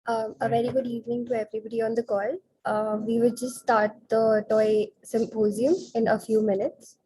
A very good evening to everybody on the call. We will just start the toy symposium in a few minutes.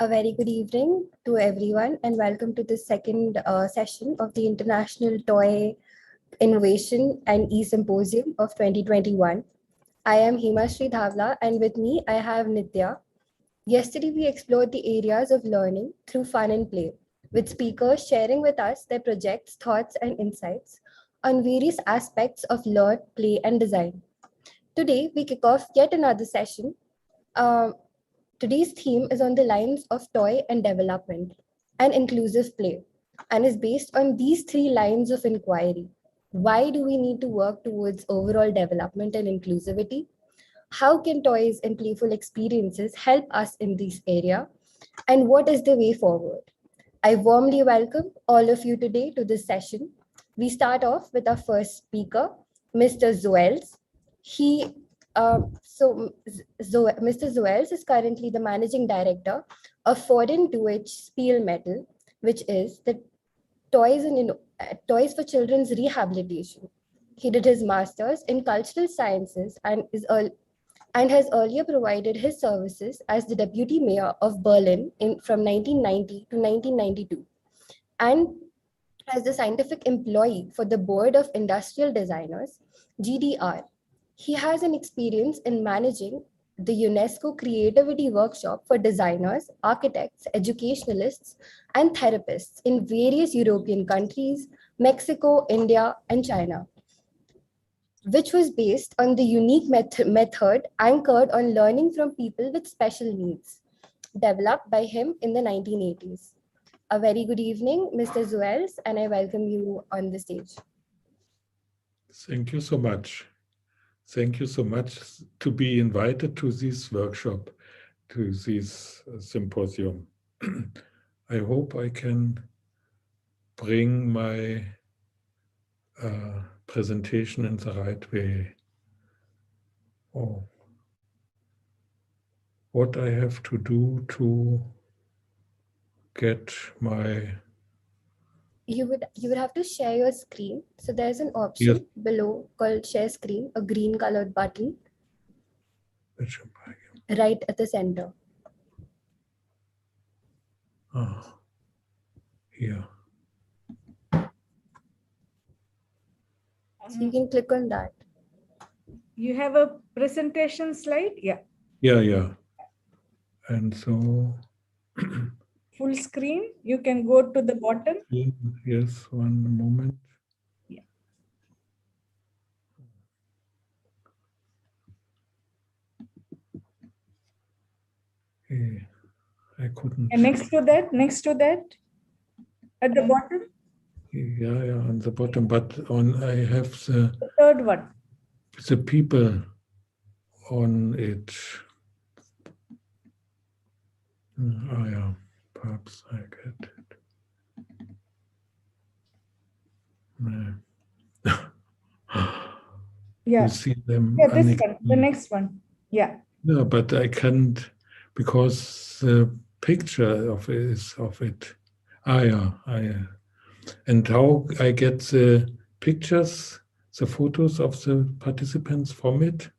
A very good evening to everyone and welcome to the second session of the International Toy Innovation and e-symposium of 2021. I am Hima Sri Dhavla and with me I have Nitya. Yesterday, we explored the areas of learning through fun and play, with speakers sharing with us their projects, thoughts, and insights on various aspects of learn, play, and design. Today, we kick off yet another session. Uh, Today's theme is on the lines of toy and development and inclusive play, and is based on these three lines of inquiry. Why do we need to work towards overall development and inclusivity? How can toys and playful experiences help us in this area? And what is the way forward? I warmly welcome all of you today to this session. We start off with our first speaker, Mr. Zoels. He, Mr. Zoels is currently the managing director of Foreign 2H Spiel Metal, which is the Toys for Children's Rehabilitation. He did his master's in cultural sciences and has earlier provided his services as the deputy mayor of Berlin from 1990 to 1992, and as the scientific employee for the Board of Industrial Designers, GDR. He has an experience in managing the UNESCO Creativity Workshop for designers, architects, educationalists, and therapists in various European countries, Mexico, India, and China, which was based on the unique method anchored on learning from people with special needs, developed by him in the 1980s. A very good evening, Mr. Zoels, and I welcome you on the stage. Thank you so much. Thank you so much to be invited to this workshop, to this symposium. I hope I can bring my presentation in the right way. Oh, what I have to do to get my... You would have to share your screen. So there's an option below called share screen, a green colored button right at the center. Here. So you can click on that. You have a presentation slide? Yeah. Yeah. And so... Full screen, you can go to the bottom. Yes, one moment. Yeah. I couldn't. And next to that, at the bottom. Yeah, on the bottom, but I have the third one. The people on it. Yeah, perhaps I get it. Yeah. You see them. Yeah, this one, the next one. Yeah. No, but I can't because the picture of it. Yeah. And how I get the pictures, the photos of the participants from it?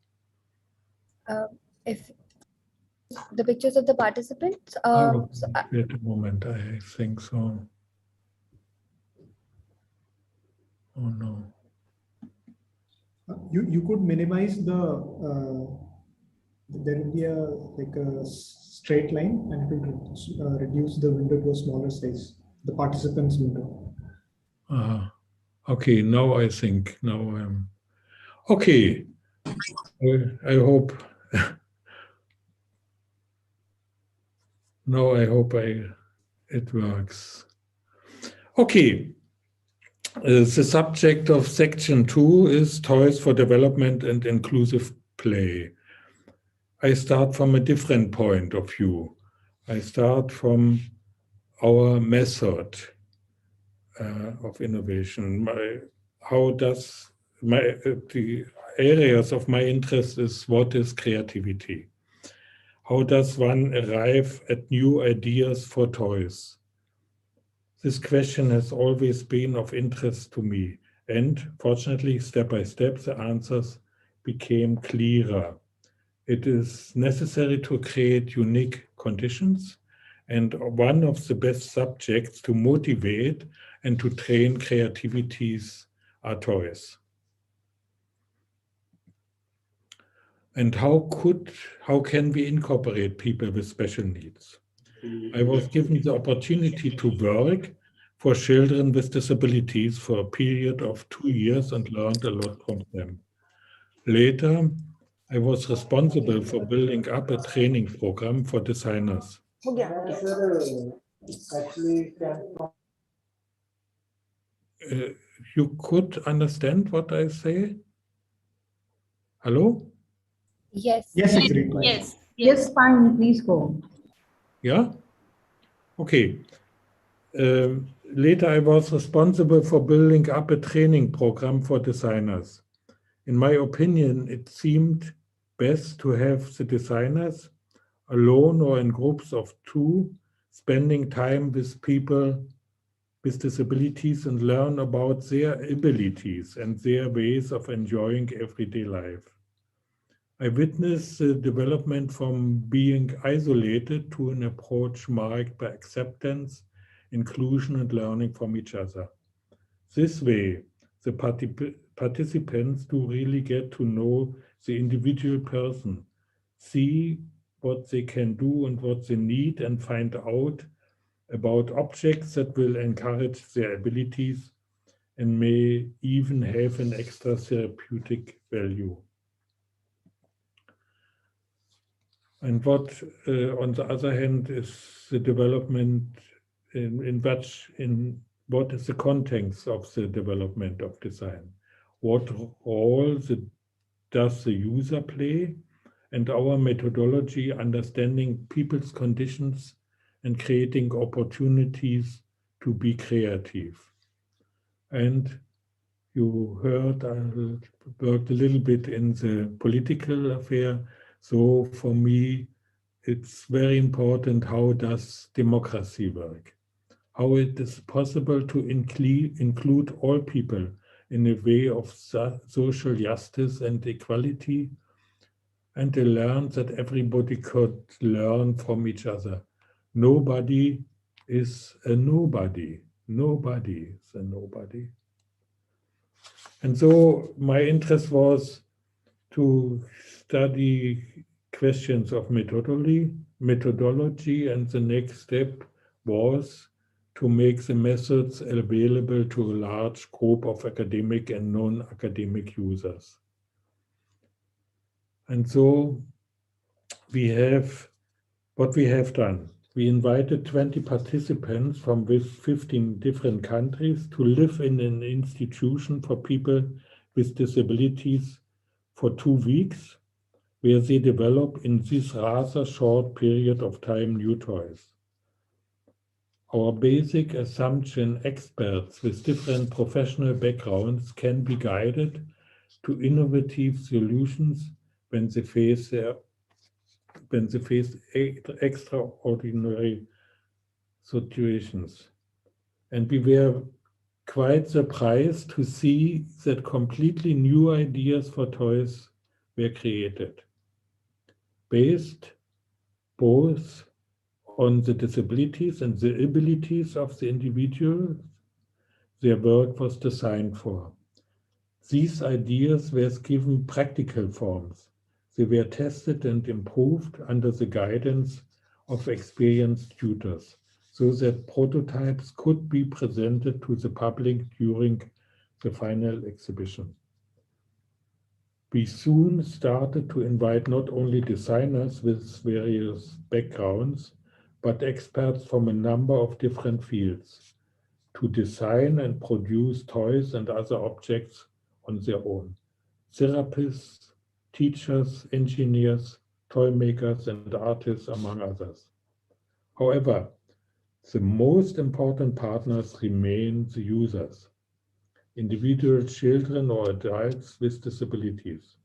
If the pictures of the participants. Wait a moment, I think so. Oh no. You could minimize the. There will be a straight line, and it will reduce the window to a smaller size. The participants window. Okay, now I think. Now I'm okay. I hope. Now I hope it works. Okay. The subject of section 2 is Toys for Development and Inclusive Play. I start from a different point of view. I start from our method of innovation. The areas of my interest is what is creativity? How does one arrive at new ideas for toys? This question has always been of interest to me, and fortunately, step by step, the answers became clearer. It is necessary to create unique conditions, and one of the best subjects to motivate and to train creativities are toys. And how can we incorporate people with special needs? I was given the opportunity to work for children with disabilities for a period of 2 years and learned a lot from them. Later, I was responsible for building up a training program for designers. You could understand what I say? Hello? Yes. Yes, it's great. Yes. Yes, fine, please go. Yeah? Okay. Later, I was responsible for building up a training program for designers. In my opinion, it seemed best to have the designers alone or in groups of 2, spending time with people with disabilities and learn about their abilities and their ways of enjoying everyday life. I witnessed the development from being isolated to an approach marked by acceptance, inclusion, and learning from each other. This way, the participants do really get to know the individual person, see what they can do and what they need, and find out about objects that will encourage their abilities and may even have an extra therapeutic value. And what, on the other hand, is the development in what is the context of the development of design? What role does the user play? And our methodology, understanding people's conditions and creating opportunities to be creative. And you heard I worked a little bit in the political affair. So for me, it's very important how does democracy work? How it is possible to include all people in a way of social justice and equality, and to learn that everybody could learn from each other. Nobody is a nobody. Nobody is a nobody. And so my interest was to study questions of methodology, and the next step was to make the methods available to a large group of academic and non-academic users. And so what we have done. We invited 20 participants from 15 different countries to live in an institution for people with disabilities for 2 weeks, where they develop in this rather short period of time new toys. Our basic assumption, experts with different professional backgrounds can be guided to innovative solutions when they face extraordinary situations. And we were quite surprised to see that completely new ideas for toys were created, based both on the disabilities and the abilities of the individual their work was designed for. These ideas were given practical forms. They were tested and improved under the guidance of experienced tutors, so that prototypes could be presented to the public during the final exhibition. We soon started to invite not only designers with various backgrounds, but experts from a number of different fields to design and produce toys and other objects on their own. Therapists, teachers, engineers, toy makers, and artists, among others. However, the most important partners remain the users, individual children or adults with disabilities.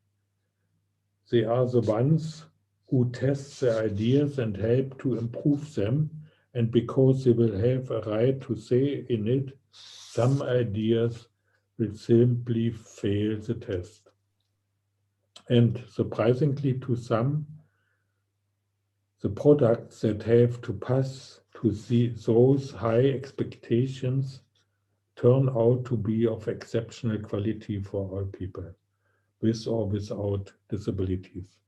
They are the ones who test the ideas and help to improve them, and because they will have a right to say in it, some ideas will simply fail the test. And surprisingly to some, the products that have to pass to those high expectations turn out to be of exceptional quality for all people, with or without disabilities.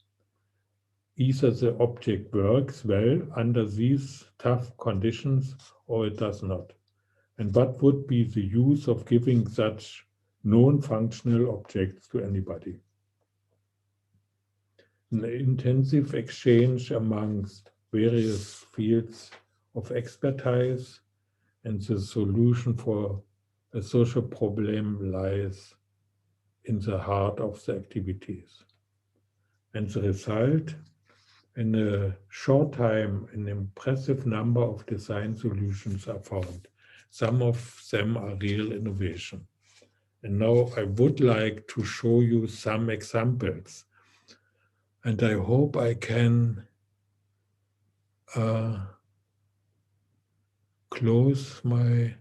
either the object works well under these tough conditions or it does not. And what would be the use of giving such non-functional objects to anybody? An intensive exchange amongst various fields of expertise, and the solution for a social problem lies in the heart of the activities. And the result, in a short time, an impressive number of design solutions are found. Some of them are real innovation. And now I would like to show you some examples. And I hope I can close my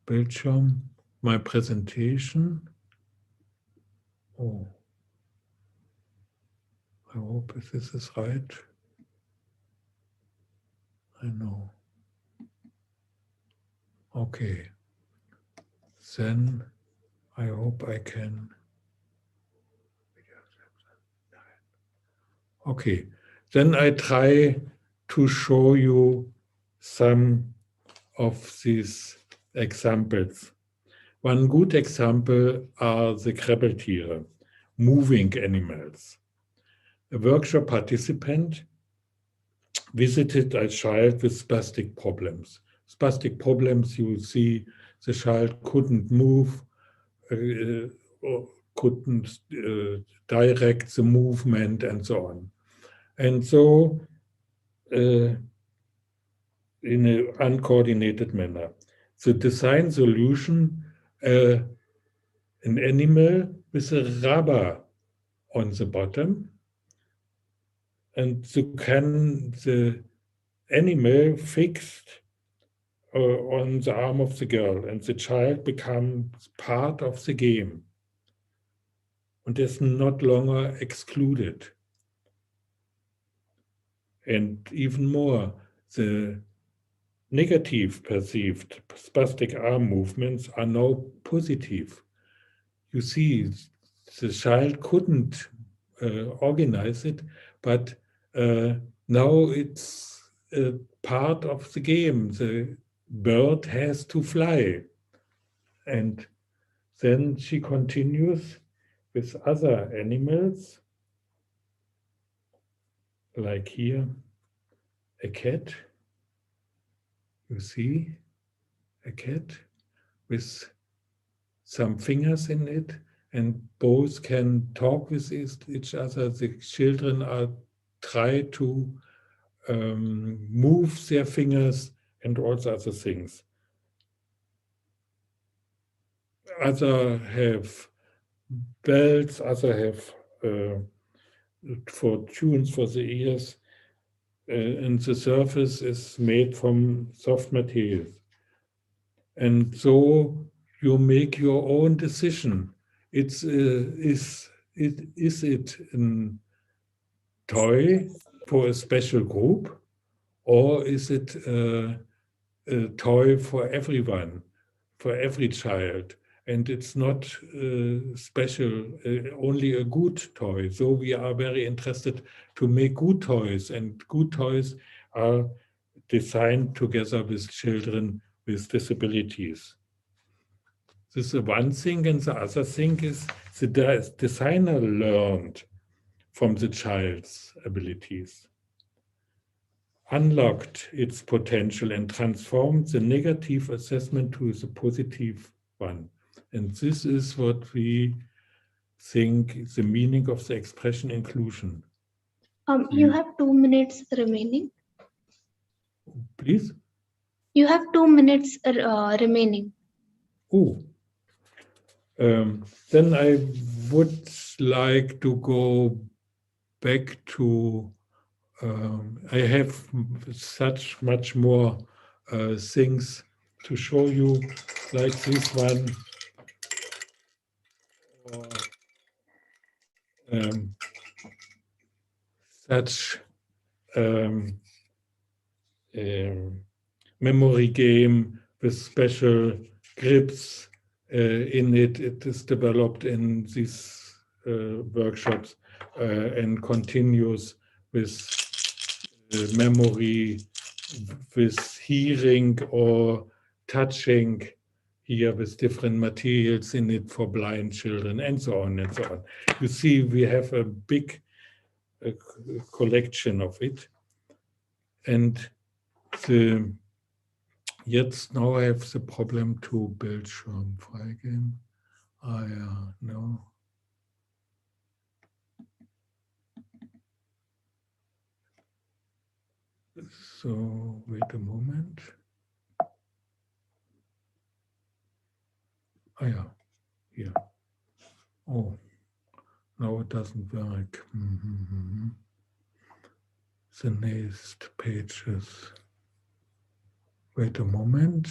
Bildschirm, my presentation. Oh, I hope this is right. I know. Okay. Then I hope I can. Okay. Then I try to show you some of these examples. One good example are the Krabbeltiere, moving animals. A workshop participant visited a child with spastic problems. Spastic problems, you see the child couldn't move, or couldn't direct the movement and so on. And so, in an uncoordinated manner. The design solution, an animal with a rubber on the bottom, and so can the animal fixed on the arm of the girl, and the child becomes part of the game and is not longer excluded. And even more, the negative perceived spastic arm movements are now positive. You see, the child couldn't organize it, but now it's part of the game. The bird has to fly. And then she continues with other animals, like here, a cat. You see, a cat with some fingers in it, and both can talk with each other. The children are try to move their fingers and all the other things. Other have bells, other have for tunes for the ears, and the surface is made from soft materials. And so you make your own decision. Is it a toy for a special group, or is it a toy for everyone, for every child? And it's not special, only a good toy. So we are very interested to make good toys, and good toys are designed together with children with disabilities. This is one thing, and the other thing is the designer learned from the child's abilities, unlocked its potential, and transformed the negative assessment to the positive one. And this is what we think the meaning of the expression inclusion. You have 2 minutes remaining. Please? You have 2 minutes remaining. Oh. Then I would like to go back to, I have such much more things to show you, like this one. Such memory game with special grips in it. It is developed in these workshops and continues with memory, with hearing or touching, here with different materials in it for blind children, and so on and so on. You see, we have a big collection of it. And jetzt now I have the problem to Bildschirm freigeben. Ah ja, no. So, wait a moment. Ah ja, here. Oh, now it doesn't work. The next pages. Wait a moment.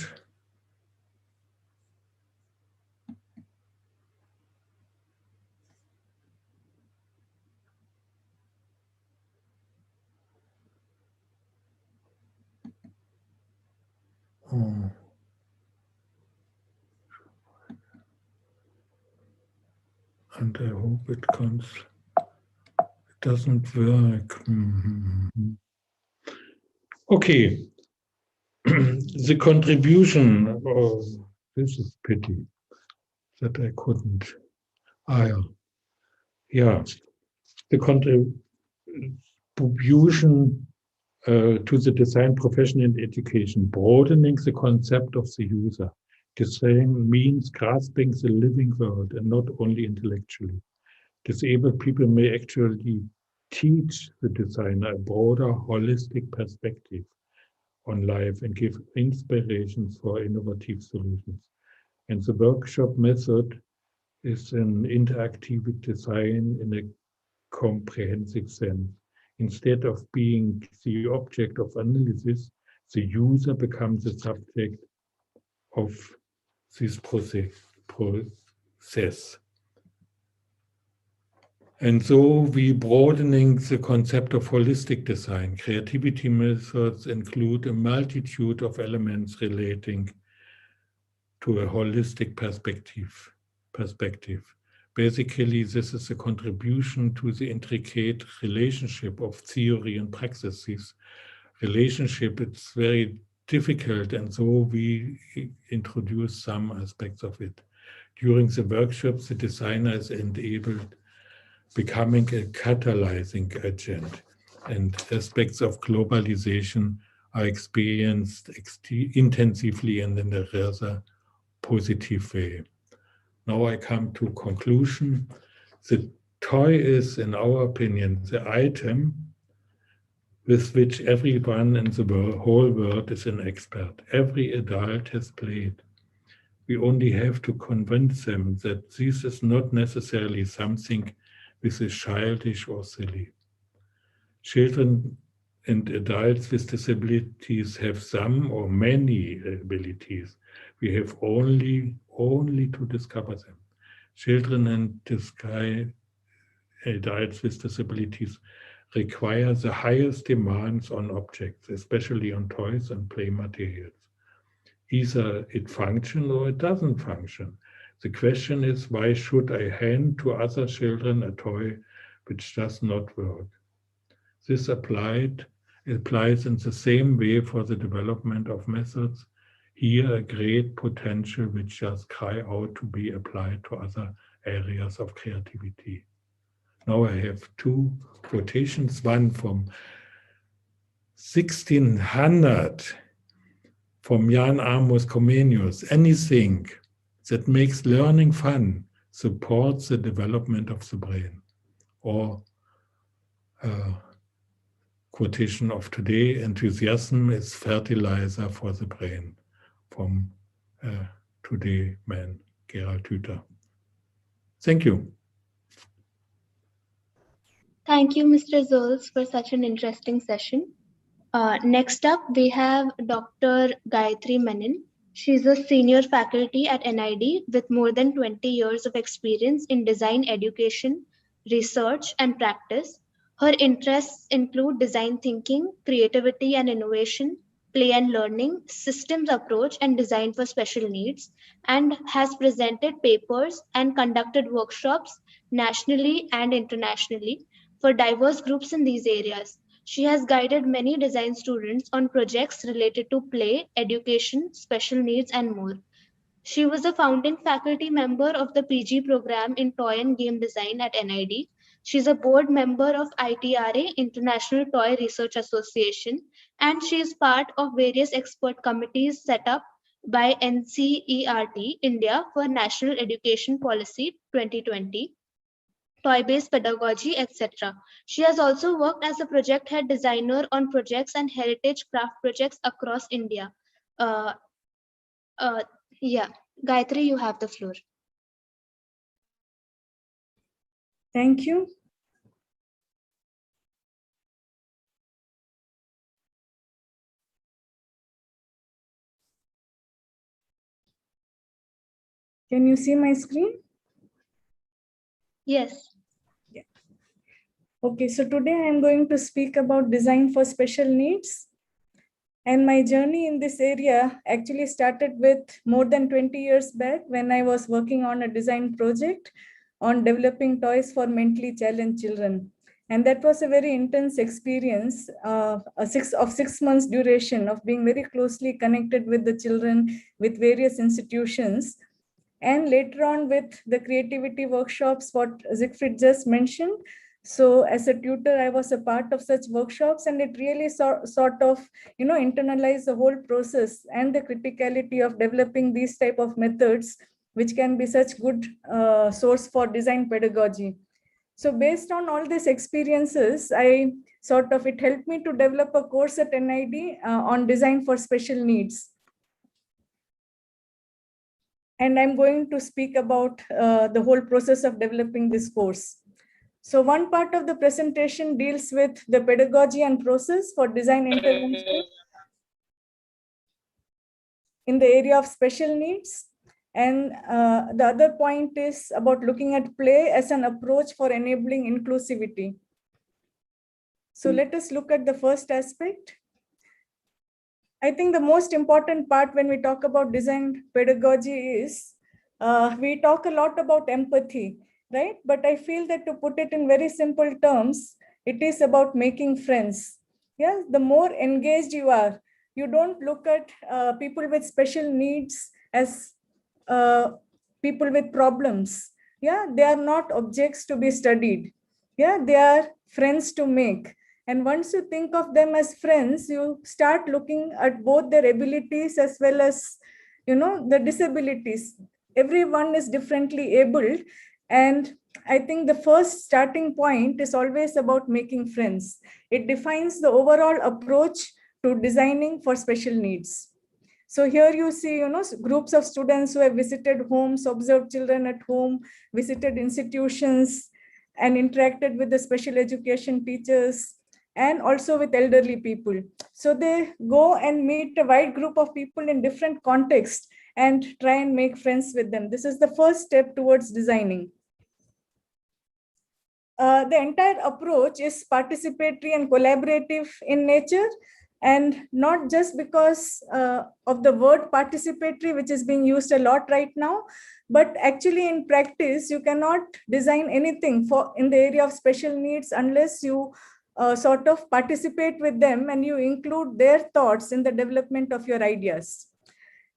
Oh. And I hope it comes. It doesn't work. Okay. The contribution. Oh, this is pity that I couldn't. Ah, yeah. Yeah. The contribution to the design profession and education, broadening the concept of the user. Design means grasping the living world and not only intellectually. Disabled people may actually teach the designer a broader, holistic perspective on life and give inspirations for innovative solutions. And the workshop method is an interactive design in a comprehensive sense. Instead of being the object of analysis, the user becomes the subject of this process. And so we broadening the concept of holistic design. Creativity methods include a multitude of elements relating to a holistic perspective. Basically, this is a contribution to the intricate relationship of theory and practices. Relationship, it's very difficult, and so we introduce some aspects of it. During the workshops, the designer is enabled becoming a catalyzing agent, and aspects of globalization are experienced intensively and in a rather positive way. Now I come to conclusion. The toy is, in our opinion, the item with which everyone in the whole world is an expert. Every adult has played. We only have to convince them that this is not necessarily something which is childish or silly. Children and adults with disabilities have some or many abilities. We have only to discover them. Children and adults with disabilities require the highest demands on objects, especially on toys and play materials. Either it functions or it doesn't function. The question is, why should I hand to other children a toy which does not work? This applies in the same way for the development of methods. Here, a great potential which just cry out to be applied to other areas of creativity. Now I have two quotations, one from 1600 from Jan Amos Comenius. Anything that makes learning fun supports the development of the brain. Or quotation of today, enthusiasm is fertilizer for the brain, from Today Man, Gerald Hüther. Thank you. Thank you, Mr. Zols, for such an interesting session. Next up, we have Dr. Gayatri Menon. She's a senior faculty at NID with more than 20 years of experience in design education, research, and practice. Her interests include design thinking, creativity and innovation, play and learning, systems approach, and design for special needs, and has presented papers and conducted workshops nationally and internationally. for diverse groups in these areas. She has guided many design students on projects related to play, education, special needs, and more. She was a founding faculty member of the PG program in Toy and Game Design at NID. She's a board member of ITRA, International Toy Research Association, and she is part of various expert committees set up by NCERT India for National Education Policy 2020, toy-based pedagogy, etc. She has also worked as a project head designer on projects and heritage craft projects across India. Uh, uh, yeah, Gayatri, you have the floor. Thank you. Can you see my screen? Yes. Okay, so today I am going to speak about design for special needs. And my journey in this area actually started with more than 20 years back when I was working on a design project on developing toys for mentally challenged children. And that was a very intense experience, a 6 months duration of being very closely connected with the children, with various institutions. And later on with the creativity workshops, what Siegfried just mentioned. So as a tutor, I was a part of such workshops, and it really sort of, internalize the whole process and the criticality of developing these type of methods, which can be such good source for design pedagogy. So based on all these experiences, it helped me to develop a course at NID on design for special needs. And I'm going to speak about the whole process of developing this course. So one part of the presentation deals with the pedagogy and process for design intervention in the area of special needs. And the other point is about looking at play as an approach for enabling inclusivity. So let us look at the first aspect. I think the most important part when we talk about design pedagogy is we talk a lot about empathy, right? But I feel that to put it in very simple terms, it is about making friends. Yeah, the more engaged you are, you don't look at people with special needs as people with problems. Yeah, they are not objects to be studied. Yeah, they are friends to make. And once you think of them as friends, you start looking at both their abilities as well as, the disabilities. Everyone is differently abled. And I think the first starting point is always about making friends. It defines the overall approach to designing for special needs. So here you see, groups of students who have visited homes, observed children at home, visited institutions, and interacted with the special education teachers, and also with elderly people. So they go and meet a wide group of people in different contexts and try and make friends with them. This is the first step towards designing. The entire approach is participatory and collaborative in nature, and not just because of the word participatory, which is being used a lot right now, but actually in practice, you cannot design anything in the area of special needs unless you sort of participate with them and you include their thoughts in the development of your ideas.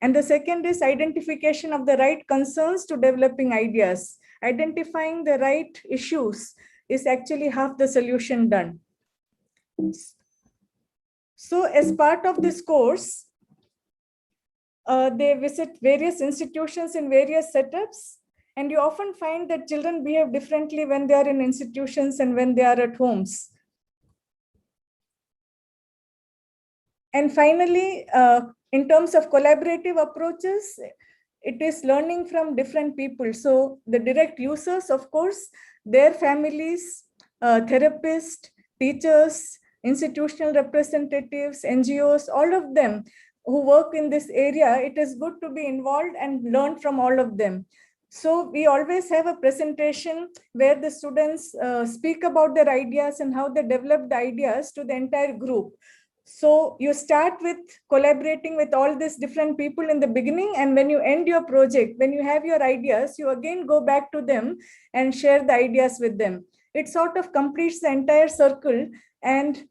And the second is identification of the right concerns to developing ideas. Identifying the right issues is actually half the solution done. So as part of this course, they visit various institutions in various setups, and you often find that children behave differently when they are in institutions and when they are at homes. And finally, in terms of collaborative approaches, it is learning from different people. So the direct users, of course, their families, therapists, teachers, institutional representatives, NGOs, all of them who work in this area, it is good to be involved and learn from all of them. So we always have a presentation where the students speak about their ideas and how they develop the ideas to the entire group. So you start with collaborating with all these different people in the beginning, and when you end your project, when you have your ideas, you again go back to them and share the ideas with them. it sort of completes the entire circle, and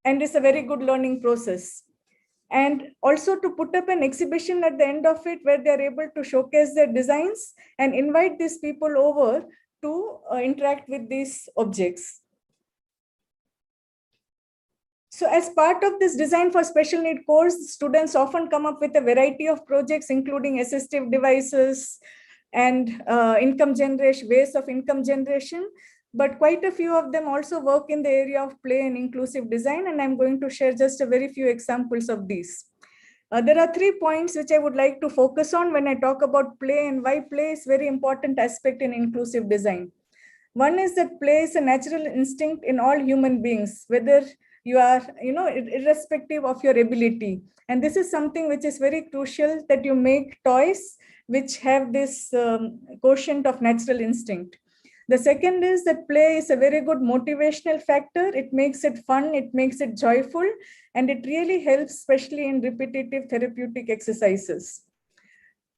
it's a very good learning process. And also to put up an exhibition at the end of it where they're able to showcase their designs and invite these people over to interact with these objects. So as part of this design for special need course, students often come up with a variety of projects, including assistive devices and income generation, ways of income generation. But quite a few of them also work in the area of play and inclusive design. And I'm going to share just a very few examples of these. There are 3 points which I would like to focus on when I talk about play and why play is a very important aspect in inclusive design. One is that play is a natural instinct in all human beings, whether you are, irrespective of your ability. And this is something which is very crucial, that you make toys which have this quotient of natural instinct. The second is that play is a very good motivational factor. It makes it fun, it makes it joyful, and it really helps, especially in repetitive therapeutic exercises.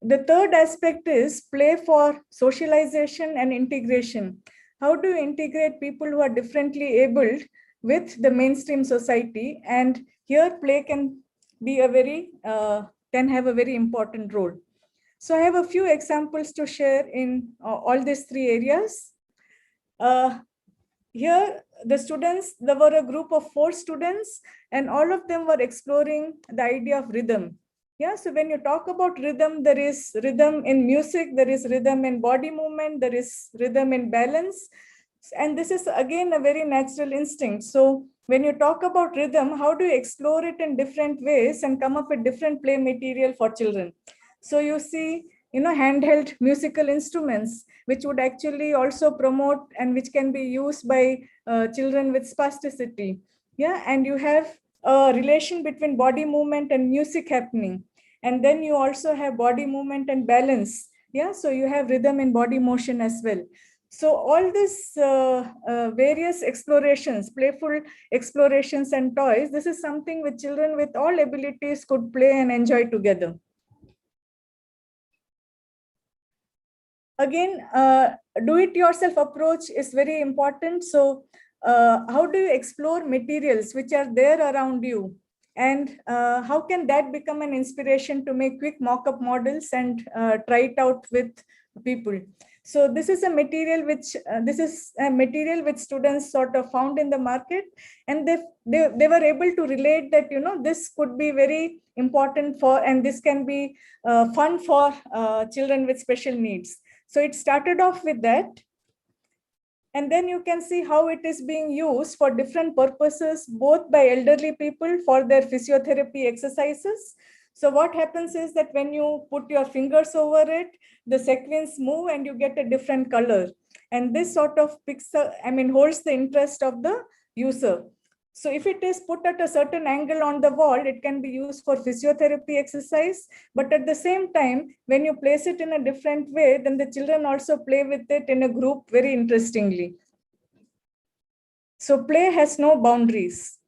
The third aspect is play for socialization and integration. How do you integrate people who are differently abled with the mainstream society? And here play can be can have a very important role. So I have a few examples to share in all these 3 areas. Here, the students, there were a group of 4 students, and all of them were exploring the idea of rhythm. Yeah, so when you talk about rhythm, there is rhythm in music, there is rhythm in body movement, there is rhythm in balance. And this is again a very natural instinct. So when you talk about rhythm, how do you explore it in different ways and come up with different play material for children? So you see, handheld musical instruments, which would actually also promote and which can be used by children with spasticity. Yeah, and you have a relation between body movement and music happening. And then you also have body movement and balance. Yeah, so you have rhythm in body motion as well. So all these various explorations, playful explorations and toys, this is something which children with all abilities could play and enjoy together. Again, do-it-yourself approach is very important. So how do you explore materials which are there around you? And how can that become an inspiration to make quick mock-up models and try it out with people? So this is a material which students sort of found in the market, and they were able to relate that this could be very important for, and this can be fun for children with special needs. So it started off with that. And then you can see how it is being used for different purposes, both by elderly people for their physiotherapy exercises. So what happens is that when you put your fingers over it, the sequins move and you get a different color. And this sort of holds the interest of the user. So if it is put at a certain angle on the wall, it can be used for physiotherapy exercise. But at the same time, when you place it in a different way, then the children also play with it in a group very interestingly. So play has no boundaries.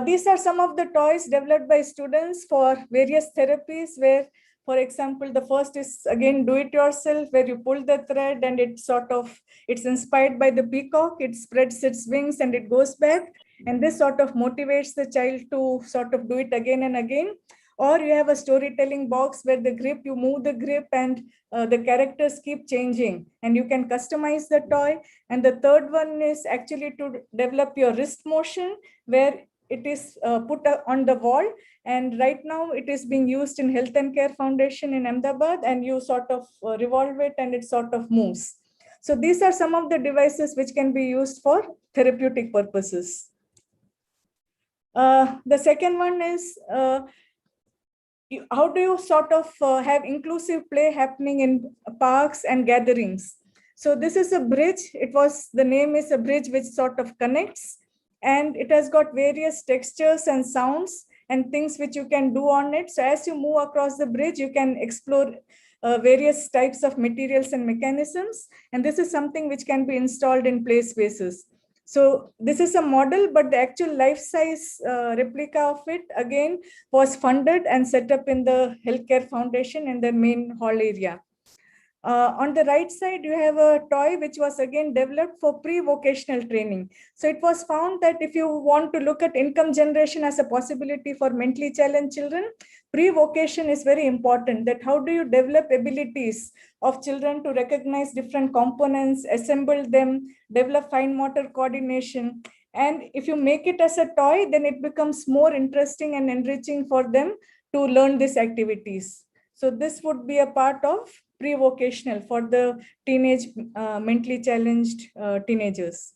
These are some of the toys developed by students for various therapies where, for example, the first is again do-it-yourself, where you pull the thread and it's inspired by the peacock. It spreads its wings and it goes back. And this sort of motivates the child to sort of do it again and again. Or you have a storytelling box where you move the grip and the characters keep changing and you can customize the toy. And the third one is actually to develop your wrist motion, where it is put on the wall, and right now it is being used in Health and Care Foundation in Ahmedabad, and you sort of revolve it and it sort of moves. So these are some of the devices which can be used for therapeutic purposes. The second one is how do you sort of have inclusive play happening in parks and gatherings? So this is a bridge. The name is a bridge which sort of connects, and it has got various textures and sounds and things which you can do on it. So as you move across the bridge, you can explore various types of materials and mechanisms. And this is something which can be installed in play spaces. So this is a model, but the actual life-size replica of it, again, was funded and set up in the Healthcare Foundation in their main hall area. On the right side, you have a toy which was again developed for pre-vocational training. So it was found that if you want to look at income generation as a possibility for mentally challenged children, pre-vocation is very important. That how do you develop abilities of children to recognize different components, assemble them, develop fine motor coordination. And if you make it as a toy, then it becomes more interesting and enriching for them to learn these activities. So this would be a part of pre-vocational for the teenage mentally challenged teenagers.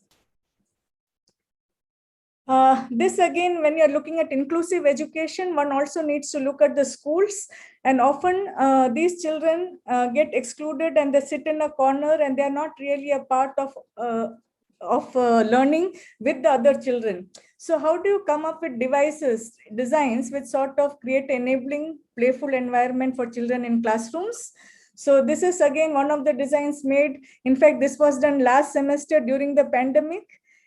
This again, when you're looking at inclusive education, one also needs to look at the schools, and often these children get excluded and they sit in a corner and they're not really a part of learning with the other children. So how do you come up with designs which sort of create enabling, playful environment for children in classrooms? So this is again one of the designs made. In fact, this was done last semester during the pandemic.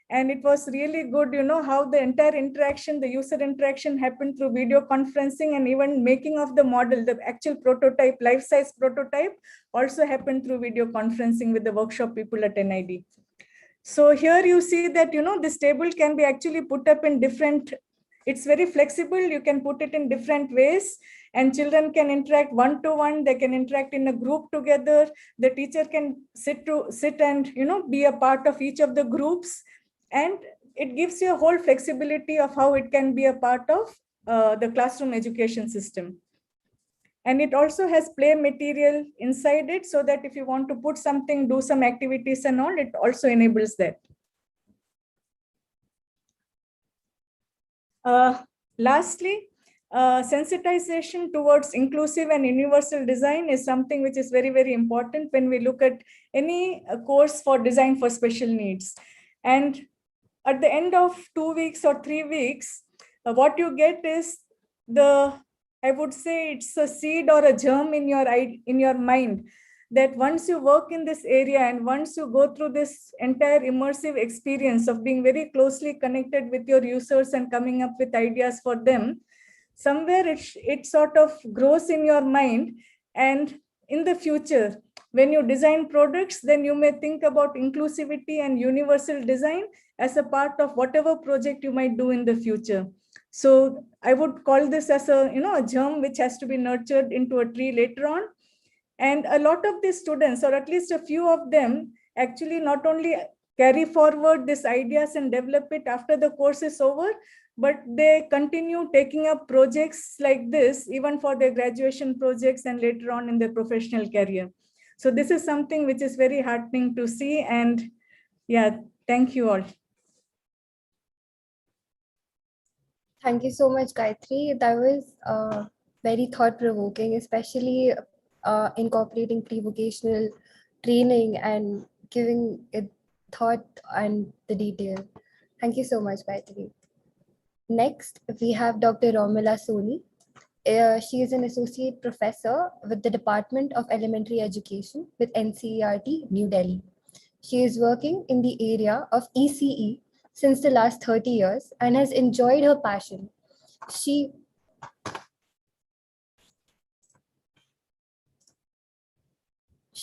And it was really good, how the entire interaction, the user interaction happened through video conferencing, and even making of the model, the actual prototype, life-size prototype, also happened through video conferencing with the workshop people at NID. So here you see that, this table can be actually put up in different, it's very flexible. You can put it in different ways, and children can interact one-to-one. They can interact in a group together. The teacher can sit and, be a part of each of the groups. And it gives you a whole flexibility of how it can be a part of the classroom education system. And it also has play material inside it, so that if you want to put something, do some activities and all, it also enables that. Lastly, sensitization towards inclusive and universal design is something which is very, very important when we look at any course for design for special needs. And at the end of 2 weeks or 3 weeks, what you get is I would say it's a seed or a germ in your mind, that once you work in this area and once you go through this entire immersive experience of being very closely connected with your users and coming up with ideas for them, somewhere it sort of grows in your mind. And in the future, when you design products, then you may think about inclusivity and universal design as a part of whatever project you might do in the future. So I would call this as a germ which has to be nurtured into a tree later on. And a lot of these students, or at least a few of them, actually not only carry forward these ideas and develop it after the course is over, but they continue taking up projects like this even for their graduation projects and later on in their professional career. So this is something which is very heartening to see. And yeah, thank you all. Thank you so much, Gayatri. That was very thought-provoking, especially incorporating pre-vocational training and giving it thought and the detail. Thank you so much, Gayatri. Next, we have Dr. Romila Soni. She is an associate professor with the Department of Elementary Education with NCERT, New Delhi. She is working in the area of ECE since the last 30 years and has enjoyed her passion. She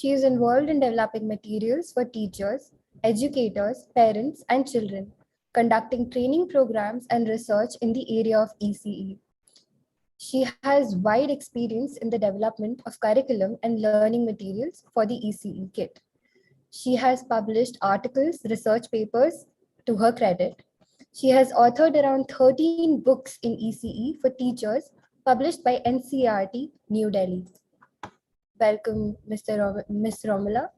is involved in developing materials for teachers, educators, parents, and children, conducting training programs and research in the area of ECE. She has wide experience in the development of curriculum and learning materials for the ECE kit. She has published articles, research papers to her credit. She has authored around 13 books in ECE for teachers published by NCERT, New Delhi. Welcome, Ms. Romila.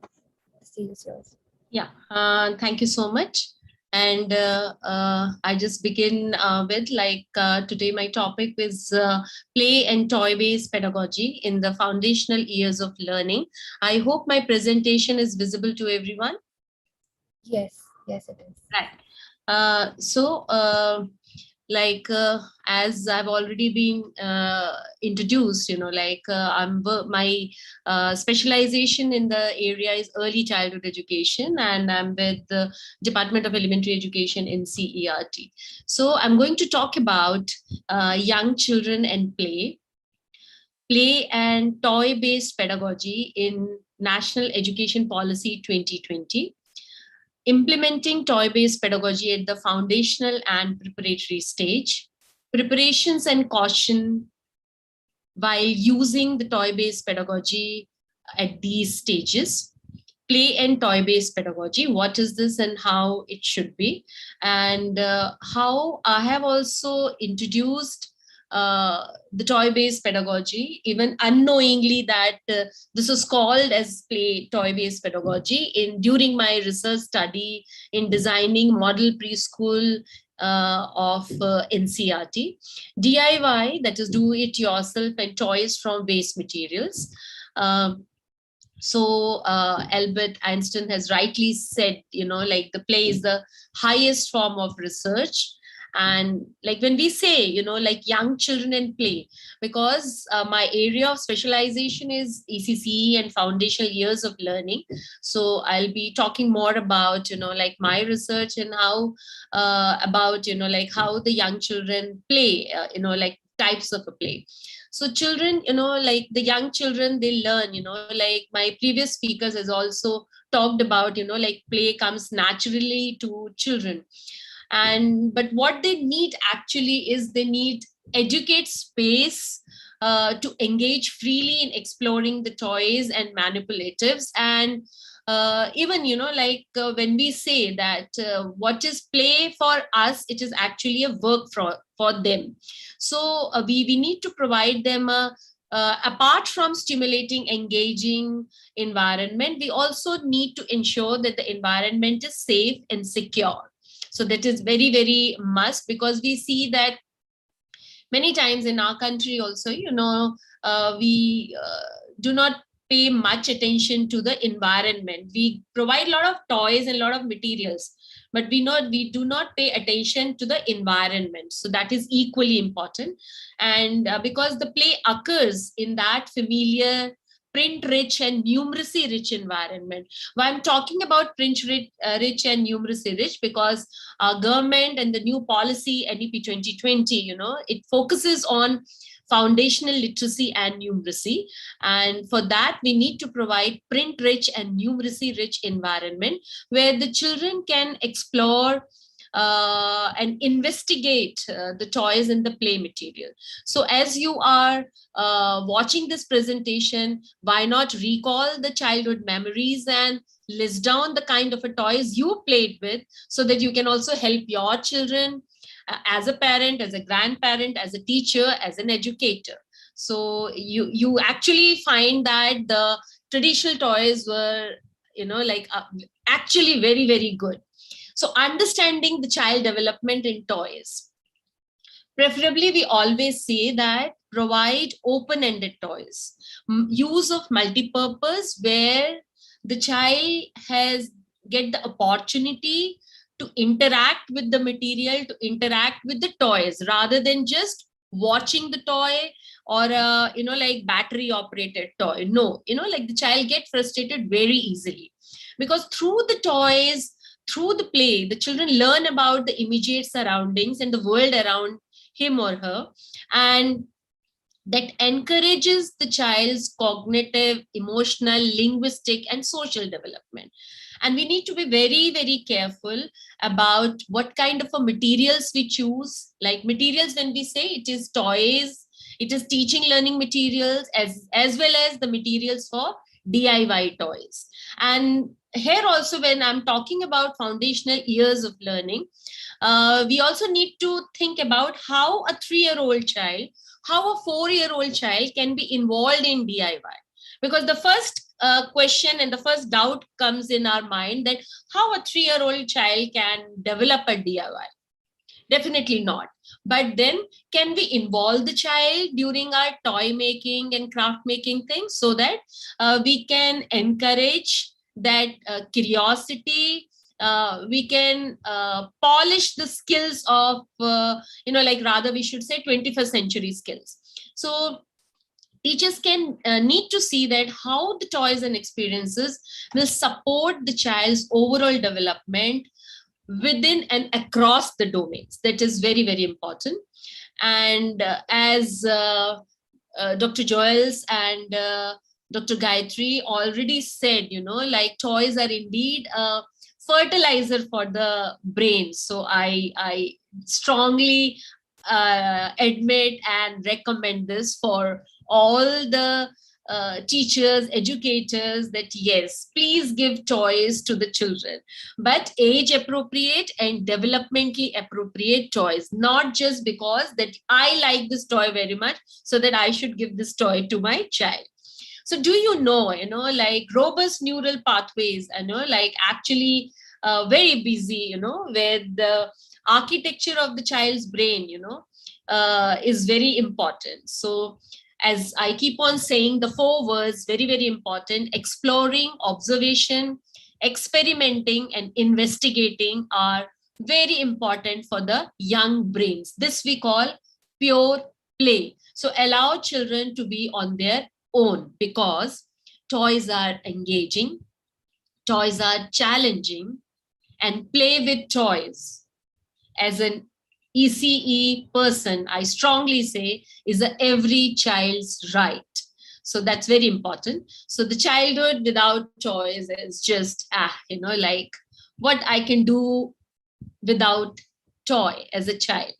The stage is yours. Yeah, thank you so much. And I just begin with today my topic is play and toy-based pedagogy in the foundational years of learning. I hope my presentation is visible to everyone. Yes, yes it is. Right. As I've already been introduced, my specialization in the area is early childhood education, and I'm with the Department of Elementary Education in CERT. So I'm going to talk about young children and play and toy-based pedagogy in National Education Policy 2020, implementing toy-based pedagogy at the foundational and preparatory stage, preparations and caution while using the toy-based pedagogy at these stages, play and toy-based pedagogy, what is this and how it should be, and how I have also introduced the toy-based pedagogy, even unknowingly that this was called as play toy-based pedagogy during my research study in designing model preschool of NCERT. DIY, that is do it yourself, and toys from waste materials. So Albert Einstein has rightly said, like the play is the highest form of research. And like when we say, like young children and play, because my area of specialization is ECCE and foundational years of learning. So I'll be talking more about, like my research and how about, like how the young children play, like types of a play. So children, like the young children, they learn, like my previous speakers has also talked about, like play comes naturally to children. But what they need actually is they need educate space to engage freely in exploring the toys and manipulatives. And even, like when we say that what is play for us, it is actually a work for them. So we need to provide them apart from stimulating, engaging environment, we also need to ensure that the environment is safe and secure. So that is very, very must, because we see that many times in our country also, we do not pay much attention to the environment. We provide a lot of toys and a lot of materials, but we do not pay attention to the environment. So that is equally important. And because the play occurs in that familiar, print-rich and numeracy-rich environment. Why I'm talking about print-rich and numeracy-rich, because our government and the new policy, NEP 2020, it focuses on foundational literacy and numeracy. And for that, we need to provide print-rich and numeracy-rich environment where the children can explore and investigate the toys and the play material. So as you are watching this presentation, why not recall the childhood memories and list down the kind of toys you played with, so that you can also help your children as a parent, as a grandparent, as a teacher, as an educator. So you actually find that the traditional toys were, actually very, very good. So understanding the child development in toys. Preferably, we always say that provide open-ended toys. Use of multi-purpose, where the child get the opportunity to interact with the material, to interact with the toys, rather than just watching the toy or like battery operated toy. No, like the child get frustrated very easily, because through the toys, through the play, the children learn about the immediate surroundings and the world around him or her, and that encourages the child's cognitive, emotional, linguistic, and social development. And we need to be very, very careful about what kind of materials we choose. Like materials, when we say it is toys, it is teaching learning materials, as well as the materials for DIY toys. And here also, when I'm talking about foundational years of learning, we also need to think about how a 3-year-old child, how a 4-year-old child can be involved in DIY. Because the first question and the first doubt comes in our mind that how a 3-year-old child can develop a DIY. Definitely not. But then can we involve the child during our toy making and craft making things, so that we can encourage that curiosity, we can polish the skills of, rather we should say 21st century skills. So teachers can need to see that how the toys and experiences will support the child's overall development within and across the domains. That is very, very important. And as Dr. Joyce and Dr. Gayatri already said, like toys are indeed a fertilizer for the brain. So I strongly admit and recommend this for all the teachers, educators, that yes, please give toys to the children, but age appropriate and developmentally appropriate toys, not just because that I like this toy very much, so that I should give this toy to my child. So do you know, like robust neural pathways, like actually very busy, where the architecture of the child's brain, is very important. So as I keep on saying, the 4 words, very, very important: exploring, observation, experimenting, and investigating are very important for the young brains. This we call pure play. So allow children to be on their own, because toys are engaging, toys are challenging, and play with toys, as an ECE person, I strongly say, is every child's right. So that's very important. So the childhood without toys is just, like what I can do without toy as a child.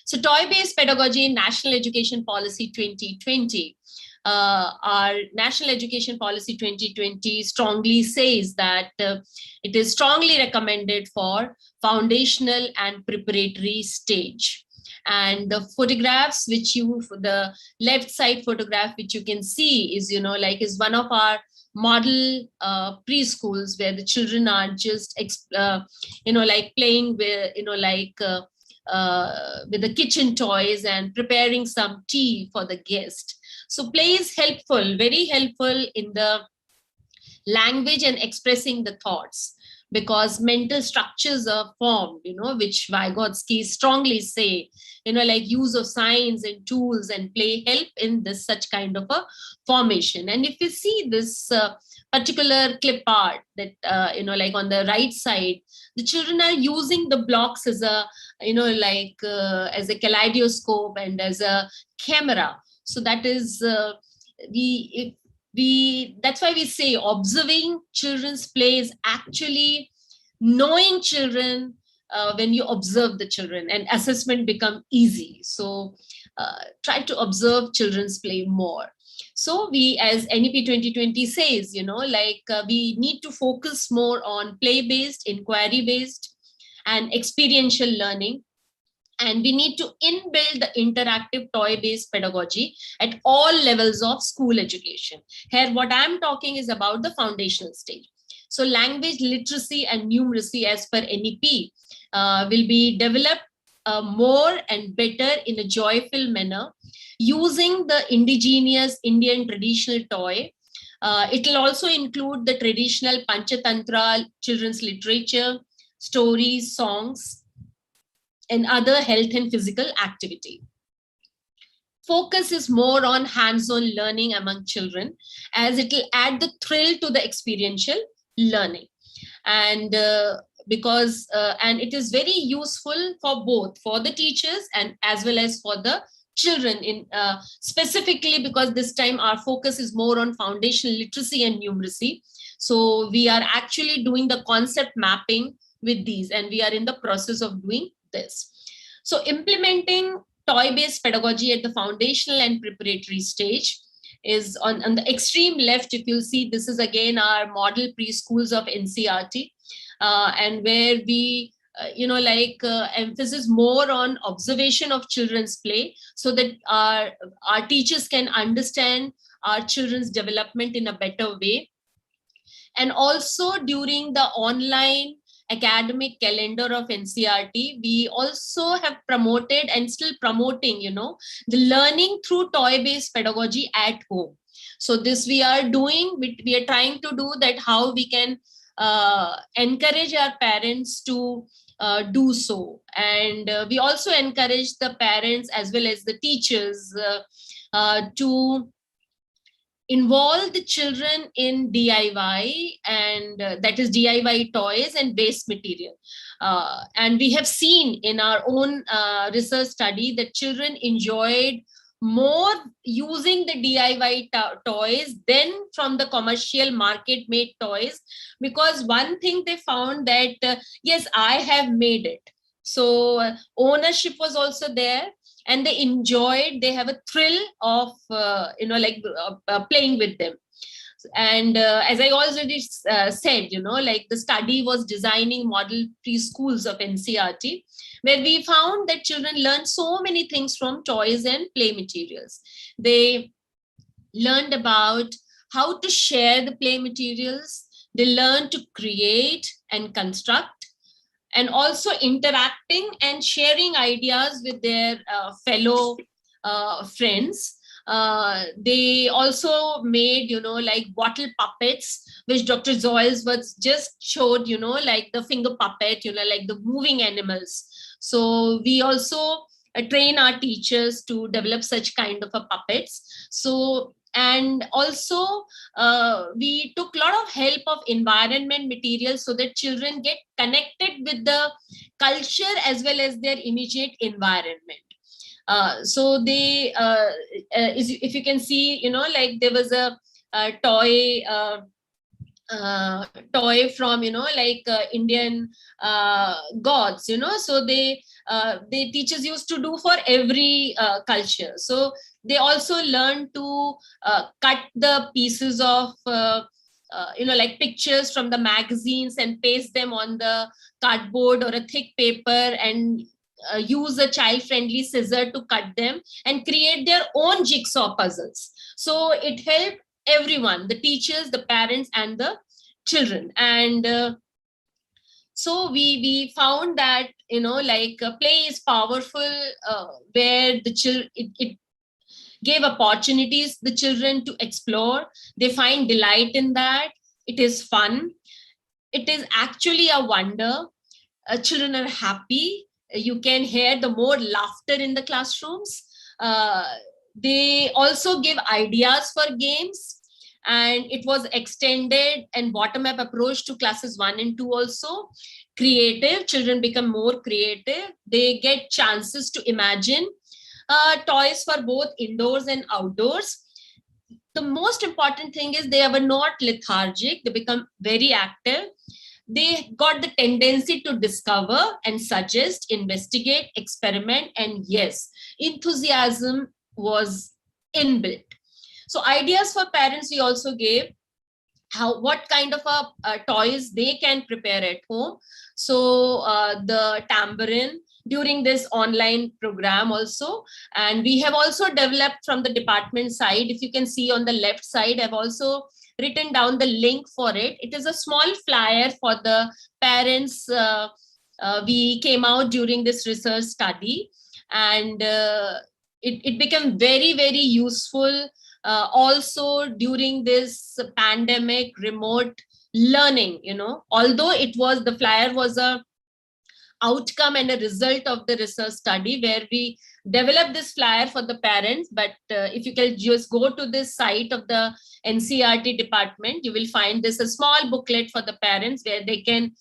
So toy-based pedagogy in National Education Policy 2020. Our National Education Policy 2020 strongly says that it is strongly recommended for foundational and preparatory stage. And the photographs which the left side photograph which you can see is, is one of our model preschools, where the children are just, like playing with, with the kitchen toys and preparing some tea for the guest. So play is helpful, very helpful in the language and expressing the thoughts, because mental structures are formed, which Vygotsky strongly say, like use of science and tools and play help in this such kind of a formation. And if you see this particular clip art that, like on the right side, the children are using the blocks as a, as a kaleidoscope and as a camera. So that is, that's why we say observing children's play is actually knowing children. When you observe the children, and assessment become easy. So try to observe children's play more. So we, as NEP 2020 says, we need to focus more on play-based, inquiry-based, and experiential learning. And we need to inbuild the interactive toy-based pedagogy at all levels of school education. Here, what I'm talking is about the foundational stage. So language literacy and numeracy as per NEP will be developed more and better in a joyful manner using the indigenous Indian traditional toy. It will also include the traditional Panchatantra, children's literature, stories, songs, and other health and physical activity. Focus is more on hands-on learning among children, as it will add the thrill to the experiential learning. And because and it is very useful for both, for the teachers and as well as for the children, in specifically because this time our focus is more on foundational literacy and numeracy. So we are actually doing the concept mapping with these, and we are in the process of doing this. So implementing toy-based pedagogy at the foundational and preparatory stage is on the extreme left. If you'll see, this is again our model preschools of NCERT, and where we emphasis more on observation of children's play, so that our teachers can understand our children's development in a better way. And also during the online academic calendar of NCERT, we also have promoted and still promoting, the learning through toy-based pedagogy at home. So this we are doing, we are trying to do that, how we can encourage our parents to do so. And we also encourage the parents as well as the teachers to involve the children in DIY, and that is DIY toys and waste material. And we have seen in our own research study that children enjoyed more using the DIY toys than from the commercial market made toys, because one thing they found that yes, I have made it. So ownership was also there, and they enjoyed, they have a thrill of playing with them. And as I already said, like the study was designing model preschools of NCERT, where we found that children learn so many things from toys and play materials. They learned about how to share the play materials. They learned to create and construct, and also interacting and sharing ideas with their fellow friends. They also made, like bottle puppets, which Dr. Zoyles was just showed, like the finger puppet, like the moving animals. So we also train our teachers to develop such kind of a puppets. So, and also we took a lot of help of environment materials so that children get connected with the culture as well as their immediate environment. So they, if you can see, like there was a toy from, like Indian gods, so they teachers used to do for every culture. So they also learn to cut the pieces of like pictures from the magazines and paste them on the cardboard or a thick paper, and use a child-friendly scissor to cut them and create their own jigsaw puzzles. So it helped everyone, the teachers, the parents, and the children. And so we found that, like play is powerful, where the it gave opportunities the children to explore. They find delight in that. It is fun. It is actually a wonder. Children are happy. You can hear the more laughter in the classrooms. They also give ideas for games, and it was extended and bottom-up approach to classes 1 and 2 also. Creative, children become more creative. They get chances to imagine toys for both indoors and outdoors. The most important thing is they were not lethargic. They become very active. They got the tendency to discover and suggest, investigate, experiment, and yes, enthusiasm was inbuilt. So ideas for parents we also gave, what kind of toys they can prepare at home. So the tambourine during this online program also. And we have also developed from the department side, if you can see on the left side, I've also written down the link for it. It is a small flyer for the parents. We came out during this research study, and it became very, very useful also during this pandemic remote learning. Although it was, the flyer was a outcome and a result of the research study where we developed this flyer for the parents. But if you can just go to this site of the NCERT department, you will find this a small booklet for the parents where they can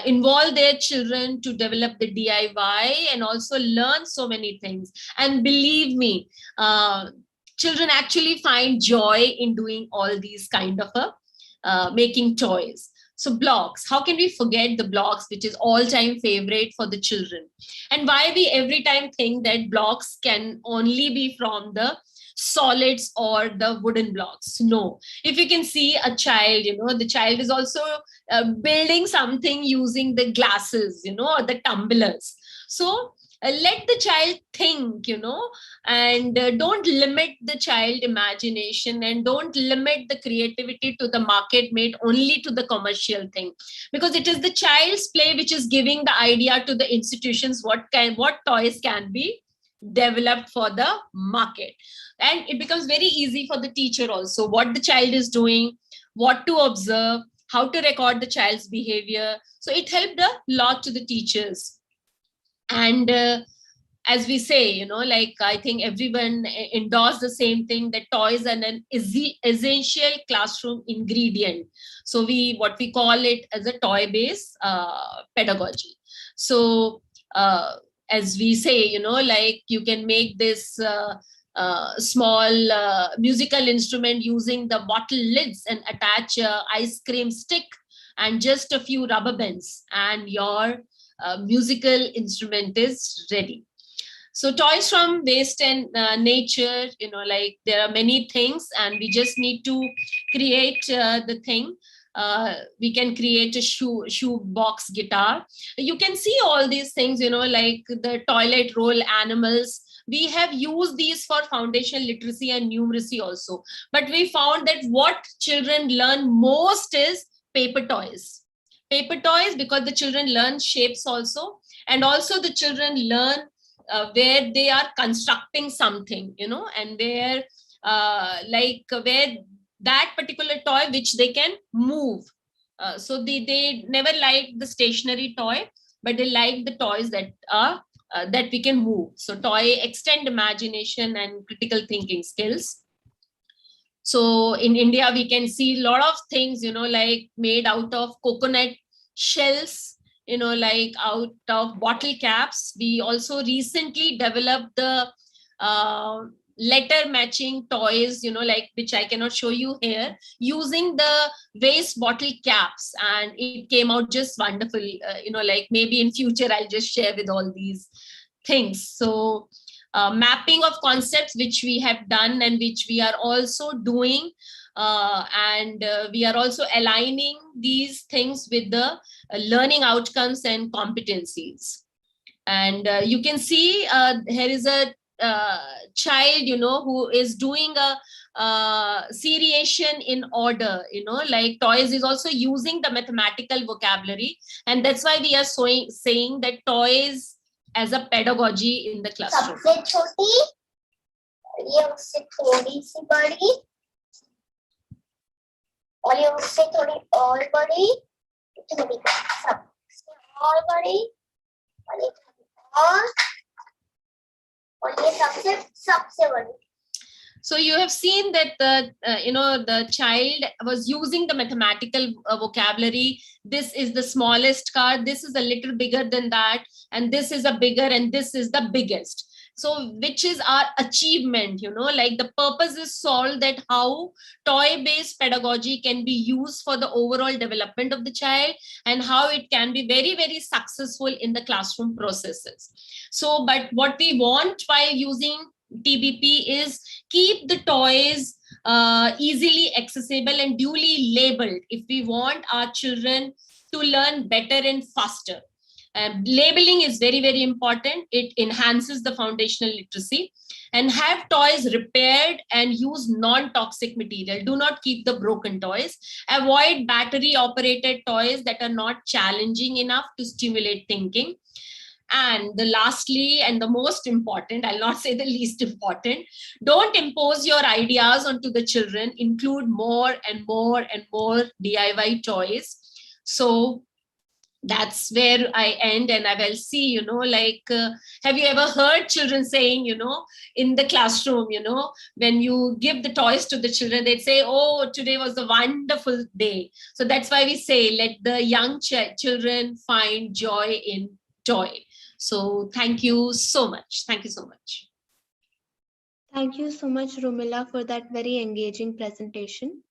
involve their children to develop the DIY and also learn so many things. And believe me, children actually find joy in doing all these kind of making toys. So blocks, how can we forget the blocks, which is all-time favorite for the children? And why we every time think that blocks can only be from the solids or the wooden blocks? No. If you can see a child, the child is also building something using the glasses, or the tumblers. So let the child think, and don't limit the child imagination, and don't limit the creativity to the market made only to the commercial thing, because it is the child's play which is giving the idea to the institutions what toys can be developed for the market. And it becomes very easy for the teacher also, what the child is doing, what to observe, how to record the child's behavior. So it helped a lot to the teachers. And as we say, like I think everyone endorsed the same thing, that toys are an essential classroom ingredient. So what we call it as a toy-based pedagogy. So as we say, like you can make this small musical instrument using the bottle lids and attach ice cream stick and just a few rubber bands, and your musical instrument is ready. So toys from waste and nature, like there are many things, and we just need to create the thing. We can create a shoe box guitar. You can see all these things, like the toilet roll animals. We have used these for foundational literacy and numeracy also. But we found that what children learn most is paper toys. Paper toys, because the children learn shapes also. And also the children learn where they are constructing something, and where where that particular toy which they can move. So they never like the stationary toy, but they like the toys that are that we can move. So toy extend imagination and critical thinking skills. So in India, we can see a lot of things, like made out of coconut shells, like out of bottle caps. We also recently developed the letter matching toys, like which I cannot show you here, using the waste bottle caps, and it came out just wonderful. Like maybe in future I'll just share with all these things. So mapping of concepts which we have done and which we are also doing, and we are also aligning these things with the learning outcomes and competencies. And you can see here is a child, who is doing a seriation in order, like toys is also using the mathematical vocabulary, and that's why we are saying that toys as a pedagogy in the classroom. सबसे छोटी ये उससे थोड़ी सी बड़ी और ये उससे थोड़ी और बड़ी थोड़ी सबसे और बड़ी और ये और ये सबसे सबसे बड़ी. So you have seen that the child was using the mathematical vocabulary. This is the smallest car. This is a little bigger than that. And this is a bigger, and this is the biggest. So which is our achievement, like the purpose is solved, that how toy-based pedagogy can be used for the overall development of the child, and how it can be very, very successful in the classroom processes. So, but what we want while using TBP is keep the toys easily accessible and duly labeled if we want our children to learn better and faster. Labeling is very, very important. It enhances the foundational literacy. And have toys repaired and use non-toxic material. Do not keep the broken toys. Avoid battery-operated toys that are not challenging enough to stimulate thinking. And the lastly, and the most important, I'll not say the least important, don't impose your ideas onto the children. Include more and more and more DIY toys. So that's where I end, and I will see, have you ever heard children saying, in the classroom, when you give the toys to the children, they'd say, oh, today was a wonderful day. So that's why we say, let the young children find joy in toy. So thank you so much. Thank you so much. Thank you so much, Rumila, for that very engaging presentation.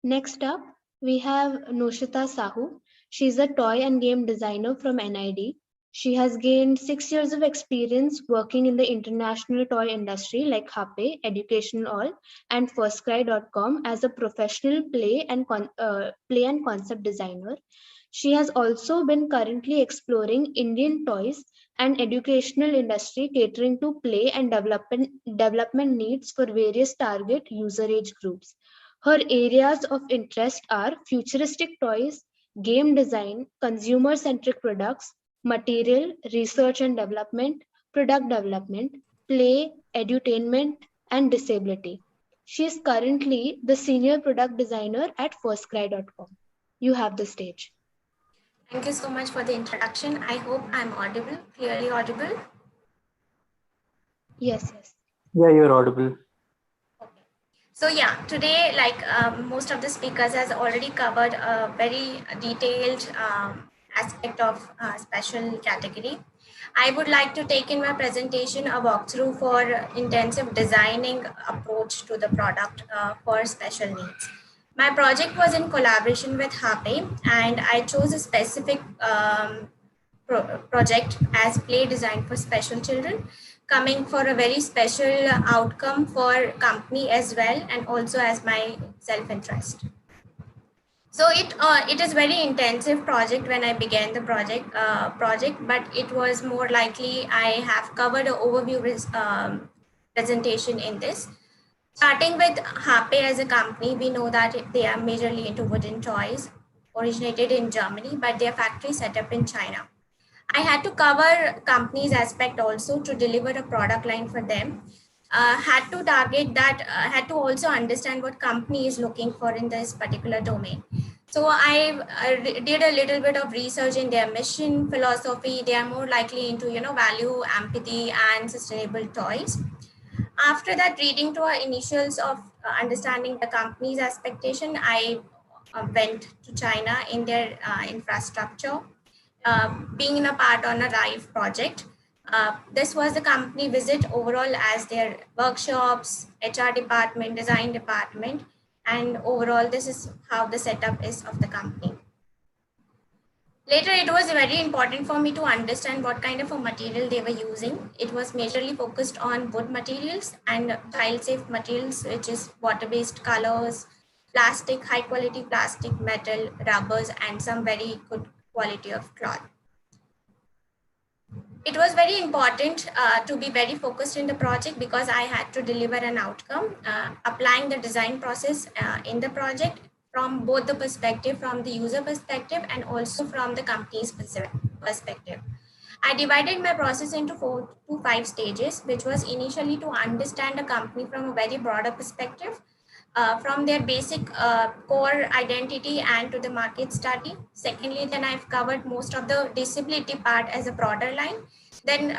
Next up, we have Noshita Sahu. She's a toy and game designer from NID. She has gained 6 years of experience working in the international toy industry like Hape, Educational All, and FirstCry.com as a professional play and concept designer. She has also been currently exploring Indian toys and educational industry catering to play and development needs for various target user age groups. Her areas of interest are futuristic toys, game design, consumer-centric products, material, research and development, product development, play, edutainment, and disability. She is currently the senior product designer at firstcry.com. You have the stage. Thank you so much for the introduction. I hope I'm audible, clearly audible. Yes. Yeah, you're audible. Okay. So yeah, today, like most of the speakers has already covered a very detailed aspect of special category. I would like to take in my presentation a walkthrough for intensive designing approach to the product for special needs. My project was in collaboration with HAPE, and I chose a specific project as play design for special children, coming for a very special outcome for company as well, and also as my self-interest. So it is very intensive project when I began the project, but it was more likely I have covered an overview presentation in this. Starting with Hape as a company, we know that they are majorly into wooden toys, originated in Germany, but their factory set up in China. I had to cover company's aspect also to deliver a product line for them. Had to target that, had to also understand what company is looking for in this particular domain. So I did a little bit of research in their mission, philosophy. They are more likely into, value, empathy, and sustainable toys. After that, reading to our initials of understanding the company's expectation, I went to China in their infrastructure, being a part on a RIVE project. This was the company visit overall as their workshops, HR department, design department, and overall this is how the setup is of the company. Later, it was very important for me to understand what kind of a material they were using. It was majorly focused on wood materials and child-safe materials, which is water-based colors, plastic, high-quality plastic, metal, rubbers, and some very good quality of cloth. It was very important to be very focused in the project because I had to deliver an outcome, applying the design process in the project from both the perspective, from the user perspective and also from the company's perspective. I divided my process into 4 to 5 stages, which was initially to understand a company from a very broader perspective, from their basic core identity and to the market study. Secondly, then I've covered most of the disability part as a broader line, then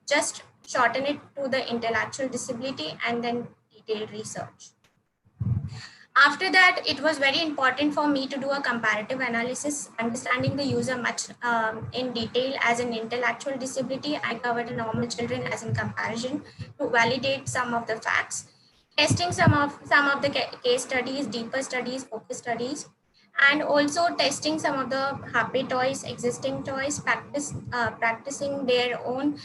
just shorten it to the intellectual disability and then detailed research. After that, it was very important for me to do a comparative analysis, understanding the user much in detail. As an intellectual disability, I covered the normal children as in comparison to validate some of the facts, testing some of the case studies, deeper studies, focus studies, and also testing some of the happy toys, existing toys, practicing their own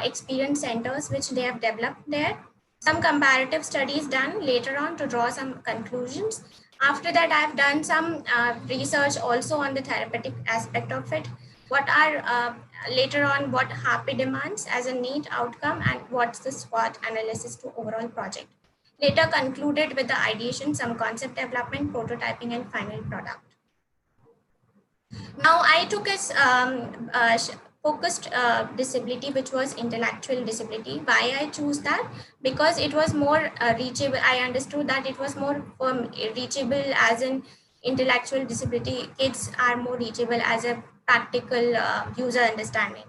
experience centers which they have developed there. Some comparative studies done later on to draw some conclusions. After that, I've done some research also on the therapeutic aspect of it. What are later on what happy demands as a need outcome and what's the SWOT analysis to overall project. Later concluded with the ideation, some concept development, prototyping, and final product. Now I took a focused disability, which was intellectual disability. Why I choose that? Because it was more reachable. I understood that it was more reachable as an intellectual disability. Kids are more reachable as a practical user understanding.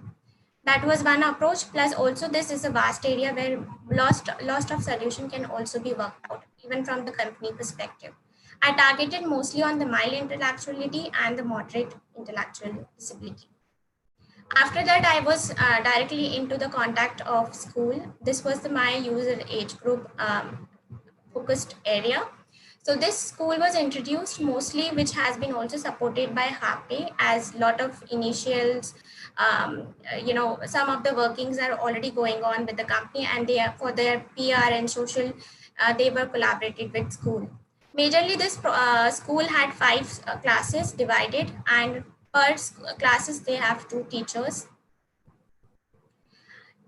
That was one approach. Plus also this is a vast area where lost of solution can also be worked out, even from the company perspective. I targeted mostly on the mild intellectuality and the moderate intellectual disability. After that, I was directly into the contact of school. This was my user age group focused area. So this school was introduced mostly, which has been also supported by HAPE, as lot of initials, some of the workings are already going on with the company, and they are for their PR and social, they were collaborated with school. Majorly, this school had 5 classes divided, and per classes they have 2 teachers.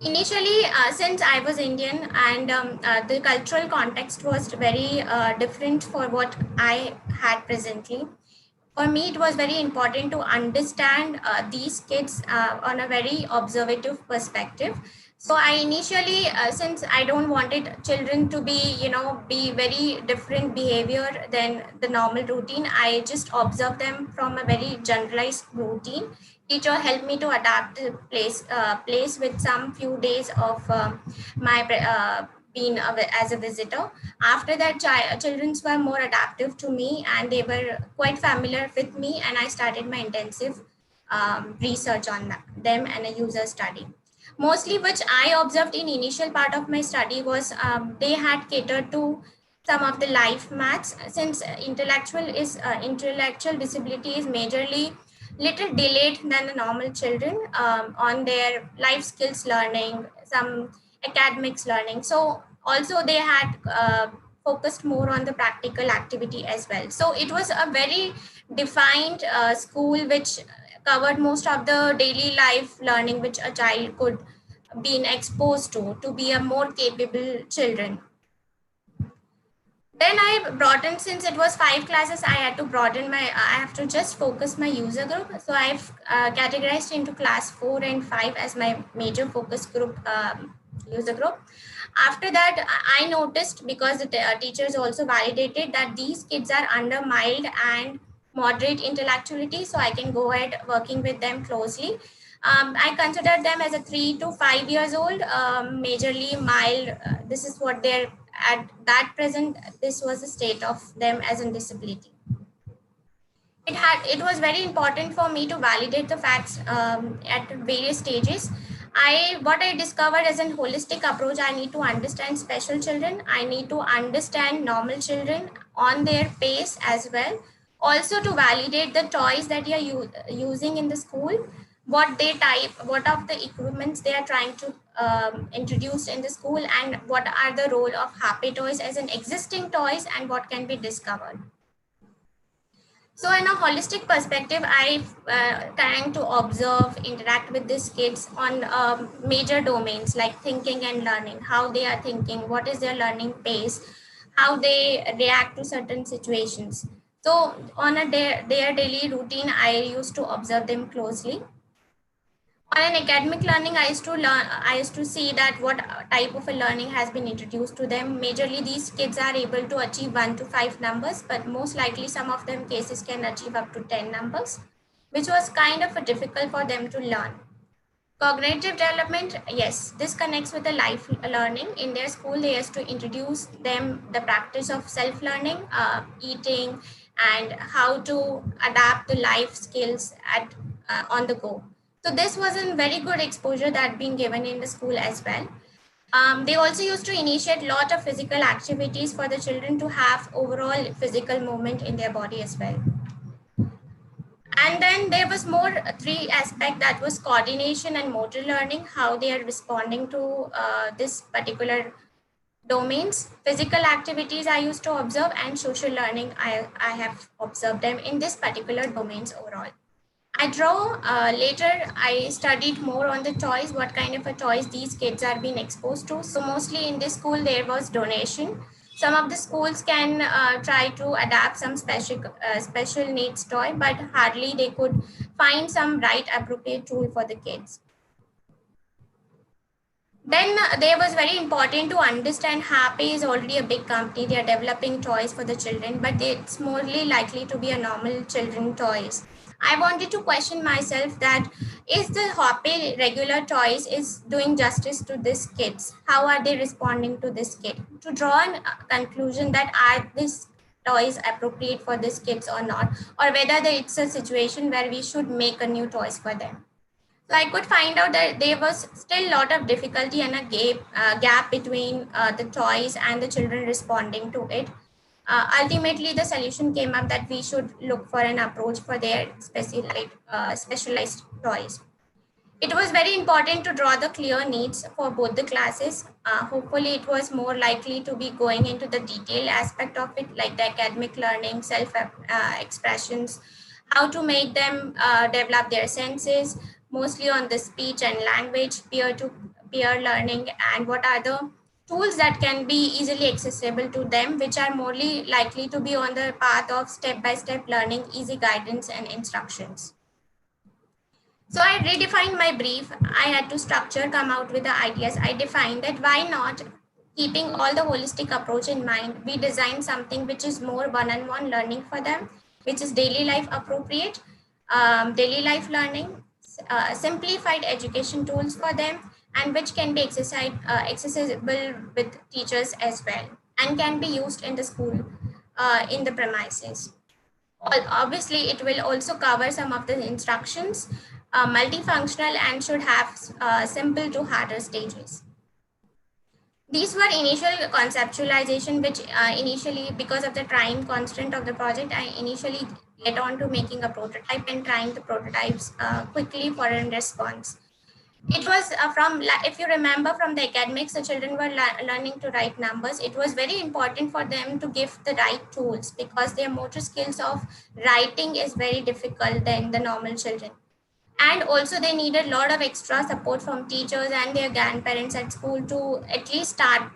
Initially, since I was Indian and the cultural context was very different for what I had presently, for me, it was very important to understand these kids on a very observative perspective. So I initially, since I don't wanted children to be, be very different behavior than the normal routine, I just observed them from a very generalized routine. Teacher helped me to adapt the place with some few days of my being as a visitor. After that, children were more adaptive to me and they were quite familiar with me, and I started my intensive research on them and a user study. Mostly which I observed in initial part of my study was they had catered to some of the life maths, since intellectual disability is majorly little delayed than the normal children on their life skills learning, some academics learning. So also they had focused more on the practical activity as well. So it was a very defined school which covered most of the daily life learning which a child could be exposed to be a more capable children. Then I broadened, since it was 5 classes, I had to broaden I have to just focus my user group. So I've categorized into class 4 and 5 as my major focus group, user group. After that, I noticed, because the teachers also validated that these kids are under mild and moderate intellectuality, so I can go ahead working with them closely. I consider them as a 3 to 5 years old, majorly mild. This is what they're at that present. This was the state of them as a disability. It was very important for me to validate the facts at various stages. What I discovered as a holistic approach, I need to understand special children. I need to understand normal children on their pace as well. Also to validate the toys that you are using in the school, what they type, what of the equipments they are trying to introduce in the school, and what are the role of happy toys as an existing toys and what can be discovered. So in a holistic perspective, I trying to observe, interact with these kids on major domains like thinking and learning, how they are thinking, what is their learning pace, how they react to certain situations. So on their daily routine, I used to observe them closely. On an academic learning, I used to see that what type of a learning has been introduced to them. Majorly these kids are able to achieve 1 to 5 numbers, but most likely some of them cases can achieve up to 10 numbers, which was kind of difficult for them to learn. Cognitive development, yes, this connects with the life learning. In their school, they used to introduce them the practice of self-learning, eating, and how to adapt the life skills on the go. So this was a very good exposure that being given in the school as well. They also used to initiate a lot of physical activities for the children to have overall physical movement in their body as well. And then there was more 3 aspect, that was coordination and motor learning, how they are responding to this particular domains. Physical activities I used to observe, and social learning I have observed them in this particular domains overall. I draw later, I studied more on the toys, what kind of a toys these kids are being exposed to. So mostly in this school, there was donation. Some of the schools can try to adapt some special needs toy, but hardly they could find some right appropriate tool for the kids. Then there was very important to understand Happy is already a big company. They are developing toys for the children, but it's more likely to be a normal children toys. I wanted to question myself that is the Happy regular toys is doing justice to these kids? How are they responding to this kid? To draw a conclusion that are these toys appropriate for these kids or not, or whether it's a situation where we should make a new toys for them. So I could find out that there was still a lot of difficulty and a gap between the toys and the children responding to it. Ultimately, the solution came up that we should look for an approach for their specialized toys. It was very important to draw the clear needs for both the classes. Hopefully, it was more likely to be going into the detailed aspect of it, like the academic learning, self-expressions, how to make them develop their senses, mostly on the speech and language, peer-to-peer learning, and what are the tools that can be easily accessible to them, which are more likely to be on the path of step-by-step learning, easy guidance and instructions. So I redefined my brief. I had to come out with the ideas. I defined that why not, keeping all the holistic approach in mind, we design something which is more one-on-one learning for them, which is daily life appropriate, daily life learning, simplified education tools for them, and which can be accessible with teachers as well, and can be used in the school, in the premises. Obviously, it will also cover some of the instructions, multifunctional, and should have simple to harder stages. These were initial conceptualization, which initially, because of the time constraint of the project, I initially get on to making a prototype and trying the prototypes quickly for a response. It was if you remember from the academics, the children were learning to write numbers. It was very important for them to give the right tools because their motor skills of writing is very difficult than the normal children. And also they needed a lot of extra support from teachers and their grandparents at school to at least start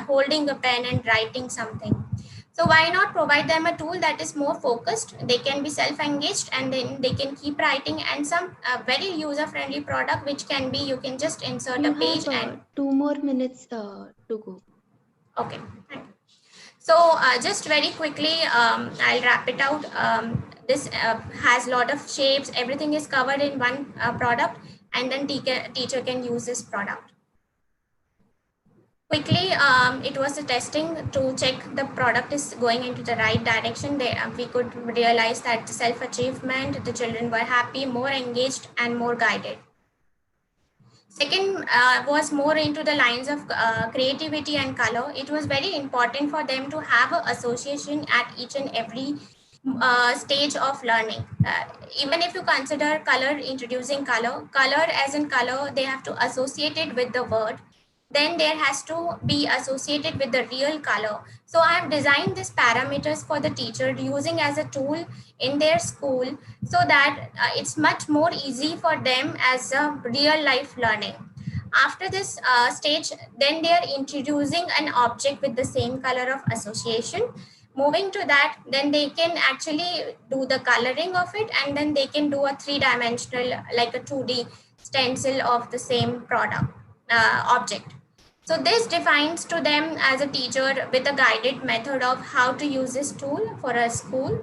holding a pen and writing something. So why not provide them a tool that is more focused? They can be self-engaged and then they can keep writing, and some very user-friendly product which can be, you can just insert You a page have and 2 more minutes to go. okay, thank you. So just very quickly, I'll wrap it out. This has a lot of shapes. Everything is covered in one product, and then teacher can use this product. Quickly, it was a testing to check the product is going into the right direction. We could realize that the self-achievement, the children were happy, more engaged, and more guided. Second was more into the lines of creativity and color. It was very important for them to have an association at each and every stage of learning. Even if you consider color, introducing color as in color, they have to associate it with the word. Then there has to be associated with the real color. So I have designed these parameters for the teacher using as a tool in their school, so that it's much more easy for them as a real life learning. After this stage, then they are introducing an object with the same color of association. Moving to that, then they can actually do the coloring of it, and then they can do a 3-dimensional, like a 2D stencil of the same product object. So this defines to them as a teacher with a guided method of how to use this tool for a school.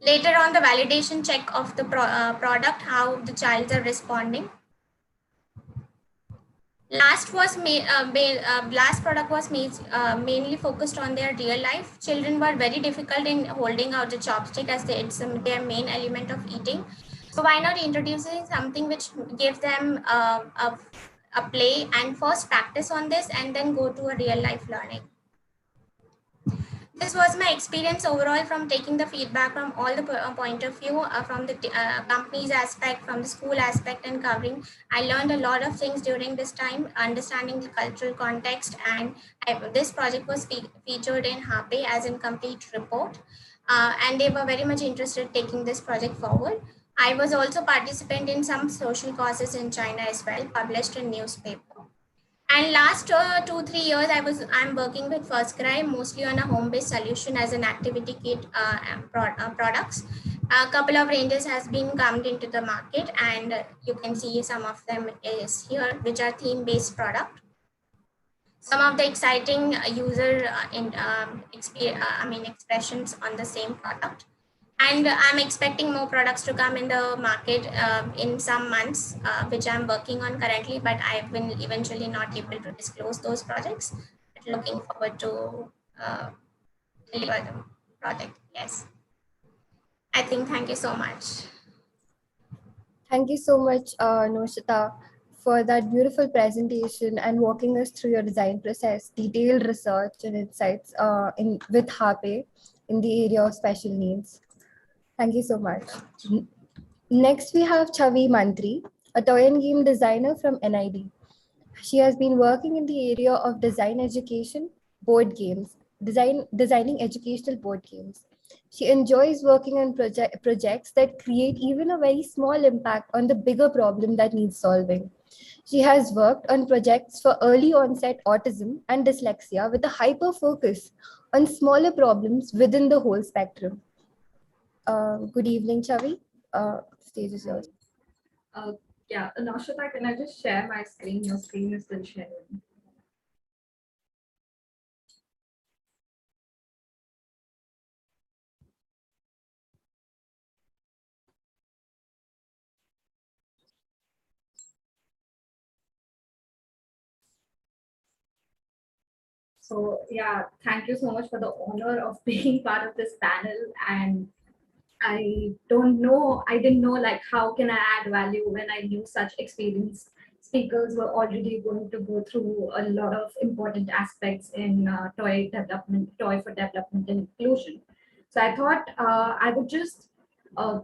Later on, the validation check of the product, how the childs are responding. Last product was mainly focused on their real life. Children were very difficult in holding out the chopstick, as it's their main element of eating. So why not introducing something which gives them a play and first practice on this and then go to a real life learning. This was my experience overall, from taking the feedback from all the point of view, from the company's aspect, from the school aspect, and covering. I learned a lot of things during this time, understanding the cultural context, and this project was featured in HAPE as in complete report, and they were very much interested in taking this project forward. I was also participant in some social causes in China as well, published in newspaper. And last 2-3 years, I'm working with First Cry, mostly on a home-based solution as an activity kit products. A couple of ranges has been come into the market, and you can see some of them is here, which are theme-based product. Some of the exciting user expressions on the same product. And I'm expecting more products to come in the market in some months, which I'm working on currently, but I've been eventually not able to disclose those projects. But looking forward to deliver the project. Yes. I think, thank you so much. Thank you so much, Noshita, for that beautiful presentation and walking us through your design process, detailed research and insights with HAPE in the area of special needs. Thank you so much. Next, we have Chavi Mantri, a toy and game designer from NID. She has been working in the area of design education, board games, designing educational board games. She enjoys working on projects that create even a very small impact on the bigger problem that needs solving. She has worked on projects for early onset autism and dyslexia with a hyper focus on smaller problems within the whole spectrum. Good evening, Chavi. Stage is yours. Yeah, Nashita, can I just share my screen? Your screen is still sharing. So yeah, thank you so much for the honor of being part of this panel. And I didn't know like how can I add value when I knew such experienced speakers were already going to go through a lot of important aspects in toy for development and inclusion. So I thought I would just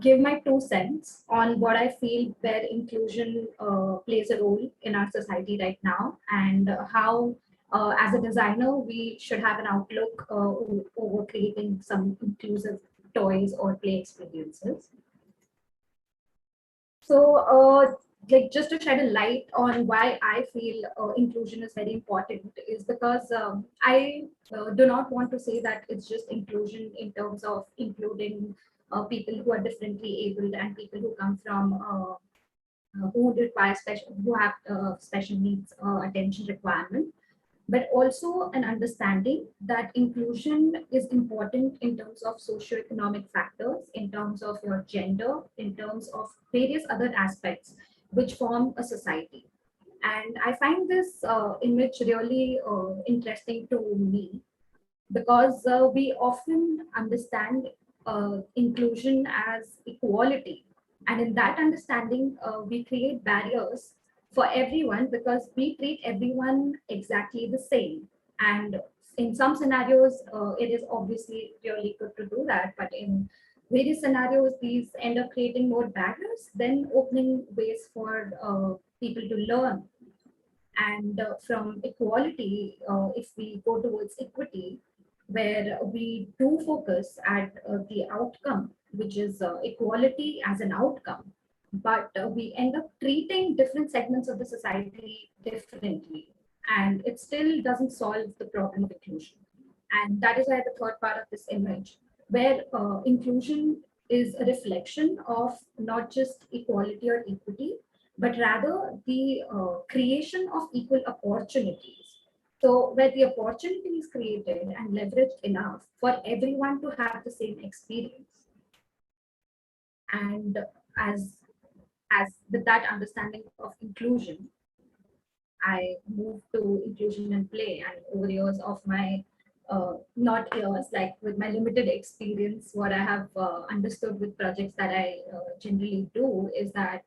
give my 2 cents on what I feel where inclusion plays a role in our society right now, and how as a designer we should have an outlook over creating some inclusive toys or play experiences. So, like just to shed a light on why I feel inclusion is very important is because I do not want to say that it's just inclusion in terms of including people who are differently abled and people who come from who require who have special needs attention requirement, but also an understanding that inclusion is important in terms of socioeconomic factors, in terms of your gender, in terms of various other aspects which form a society. And I find this image really interesting to me because we often understand inclusion as equality. And in that understanding, we create barriers for everyone because we treat everyone exactly the same. And in some scenarios, it is obviously really good to do that. But in various scenarios, these end up creating more barriers than opening ways for people to learn. And from equality, if we go towards equity, where we do focus at the outcome, which is equality as an outcome, but we end up treating different segments of the society differently. And it still doesn't solve the problem of inclusion. And that is why the third part of this image, where inclusion is a reflection of not just equality or equity, but rather the creation of equal opportunities. So where the opportunity is created and leveraged enough for everyone to have the same experience. And as with that understanding of inclusion, I moved to inclusion and play, and over years of my not years, like with my limited experience, what I have understood with projects that I generally do is that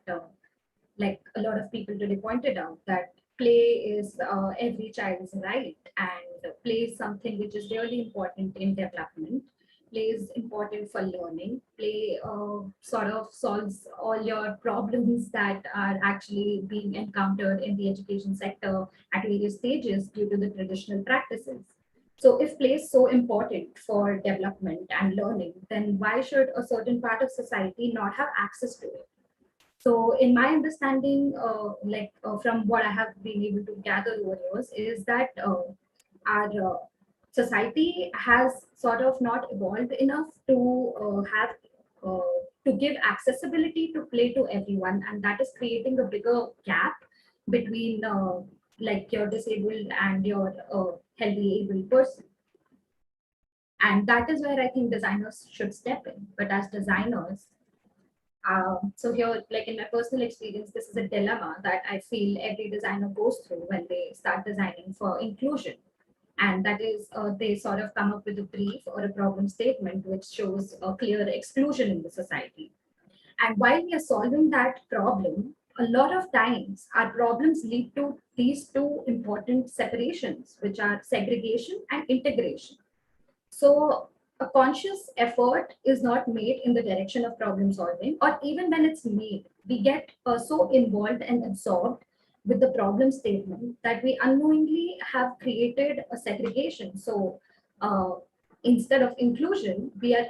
like a lot of people really pointed out that play is every child's right, and play is something which is really important in development. Play is important for learning. Play sort of solves all your problems that are actually being encountered in the education sector at various stages due to the traditional practices. So if play is so important for development and learning, then why should a certain part of society not have access to it? So in my understanding, from what I have been able to gather over years, is that our society has sort of not evolved enough to have to give accessibility to play to everyone, and that is creating a bigger gap between like your disabled and your healthy able person. And that is where I think designers should step in. But as designers, so here, like in my personal experience, this is a dilemma that I feel every designer goes through when they start designing for inclusion. And that is, they sort of come up with a brief or a problem statement which shows a clear exclusion in the society. And while we are solving that problem, a lot of times our problems lead to these two important separations, which are segregation and integration. So a conscious effort is not made in the direction of problem solving, or even when it's made, we get so involved and absorbed with the problem statement that we unknowingly have created a segregation. So instead of inclusion, we are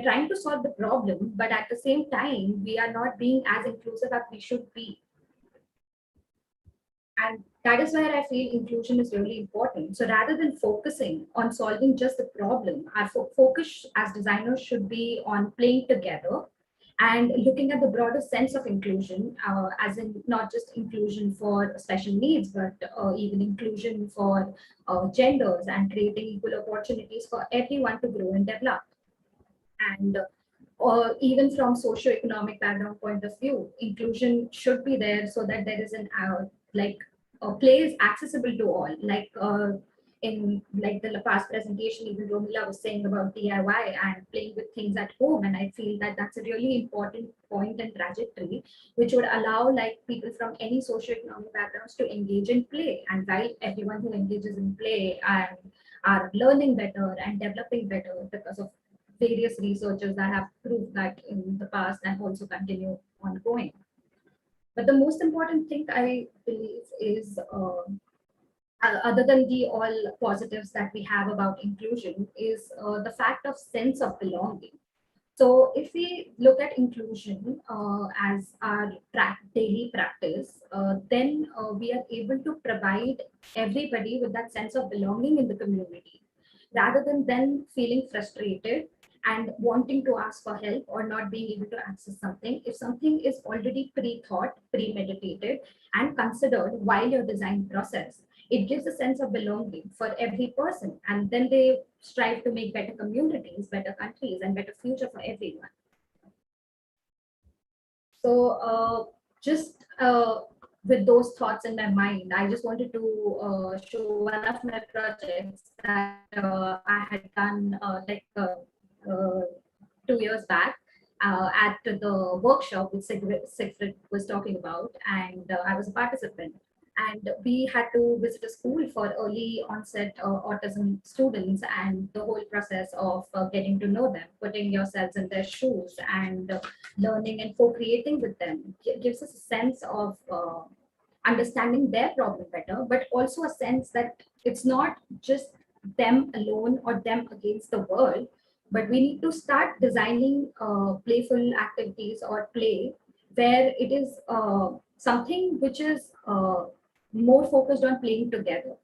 trying to solve the problem, but at the same time, we are not being as inclusive as we should be. And that is where I feel inclusion is really important. So rather than focusing on solving just the problem, our focus as designers should be on playing together and looking at the broader sense of inclusion, as in not just inclusion for special needs, but even inclusion for genders and creating equal opportunities for everyone to grow and develop. And or even from socio-economic background point of view, inclusion should be there so that there is an like play is accessible to all. Like in like the past presentation, even Romila was saying about DIY and playing with things at home. And I feel that that's a really important point and trajectory, which would allow like people from any socioeconomic backgrounds to engage in play. And while everyone who engages in play and are learning better and developing better because of various researchers that have proved that in the past and also continue ongoing. But the most important thing I believe is other than the all positives that we have about inclusion is the fact of sense of belonging. So if we look at inclusion as our daily practice, then we are able to provide everybody with that sense of belonging in the community, rather than then feeling frustrated and wanting to ask for help or not being able to access something. If something is already pre-thought, premeditated, and considered while your design process, it gives a sense of belonging for every person, and then they strive to make better communities, better countries, and better future for everyone. So just with those thoughts in my mind, I just wanted to show one of my projects that I had done 2 years back at the workshop which Siegfried was talking about, and I was a participant. And we had to visit a school for early onset autism students, and the whole process of getting to know them, putting yourselves in their shoes, and learning and co-creating with them gives us a sense of understanding their problem better, but also a sense that it's not just them alone or them against the world, but we need to start designing playful activities or play where it is something which is more focused on playing together.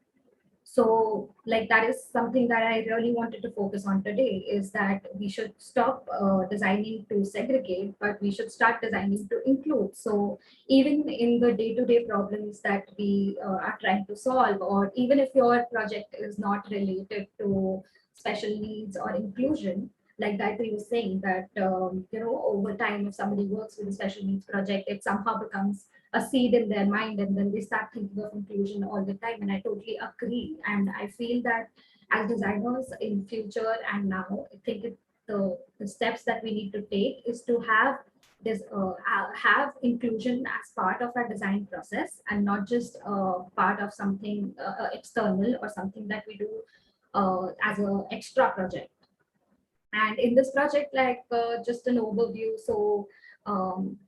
So like that is something that I really wanted to focus on today, is that we should stop designing to segregate, but we should start designing to include. So even in the day-to-day problems that we are trying to solve, or even if your project is not related to special needs or inclusion, like Gayatri was saying, that over time, if somebody works with a special needs project, it somehow becomes a seed in their mind, and then they start thinking of inclusion all the time. And I totally agree. And I feel that as designers in future and now, I think the steps that we need to take is to have this have inclusion as part of our design process, and not just part of something external or something that we do as an extra project. And in this project, like just an overview, so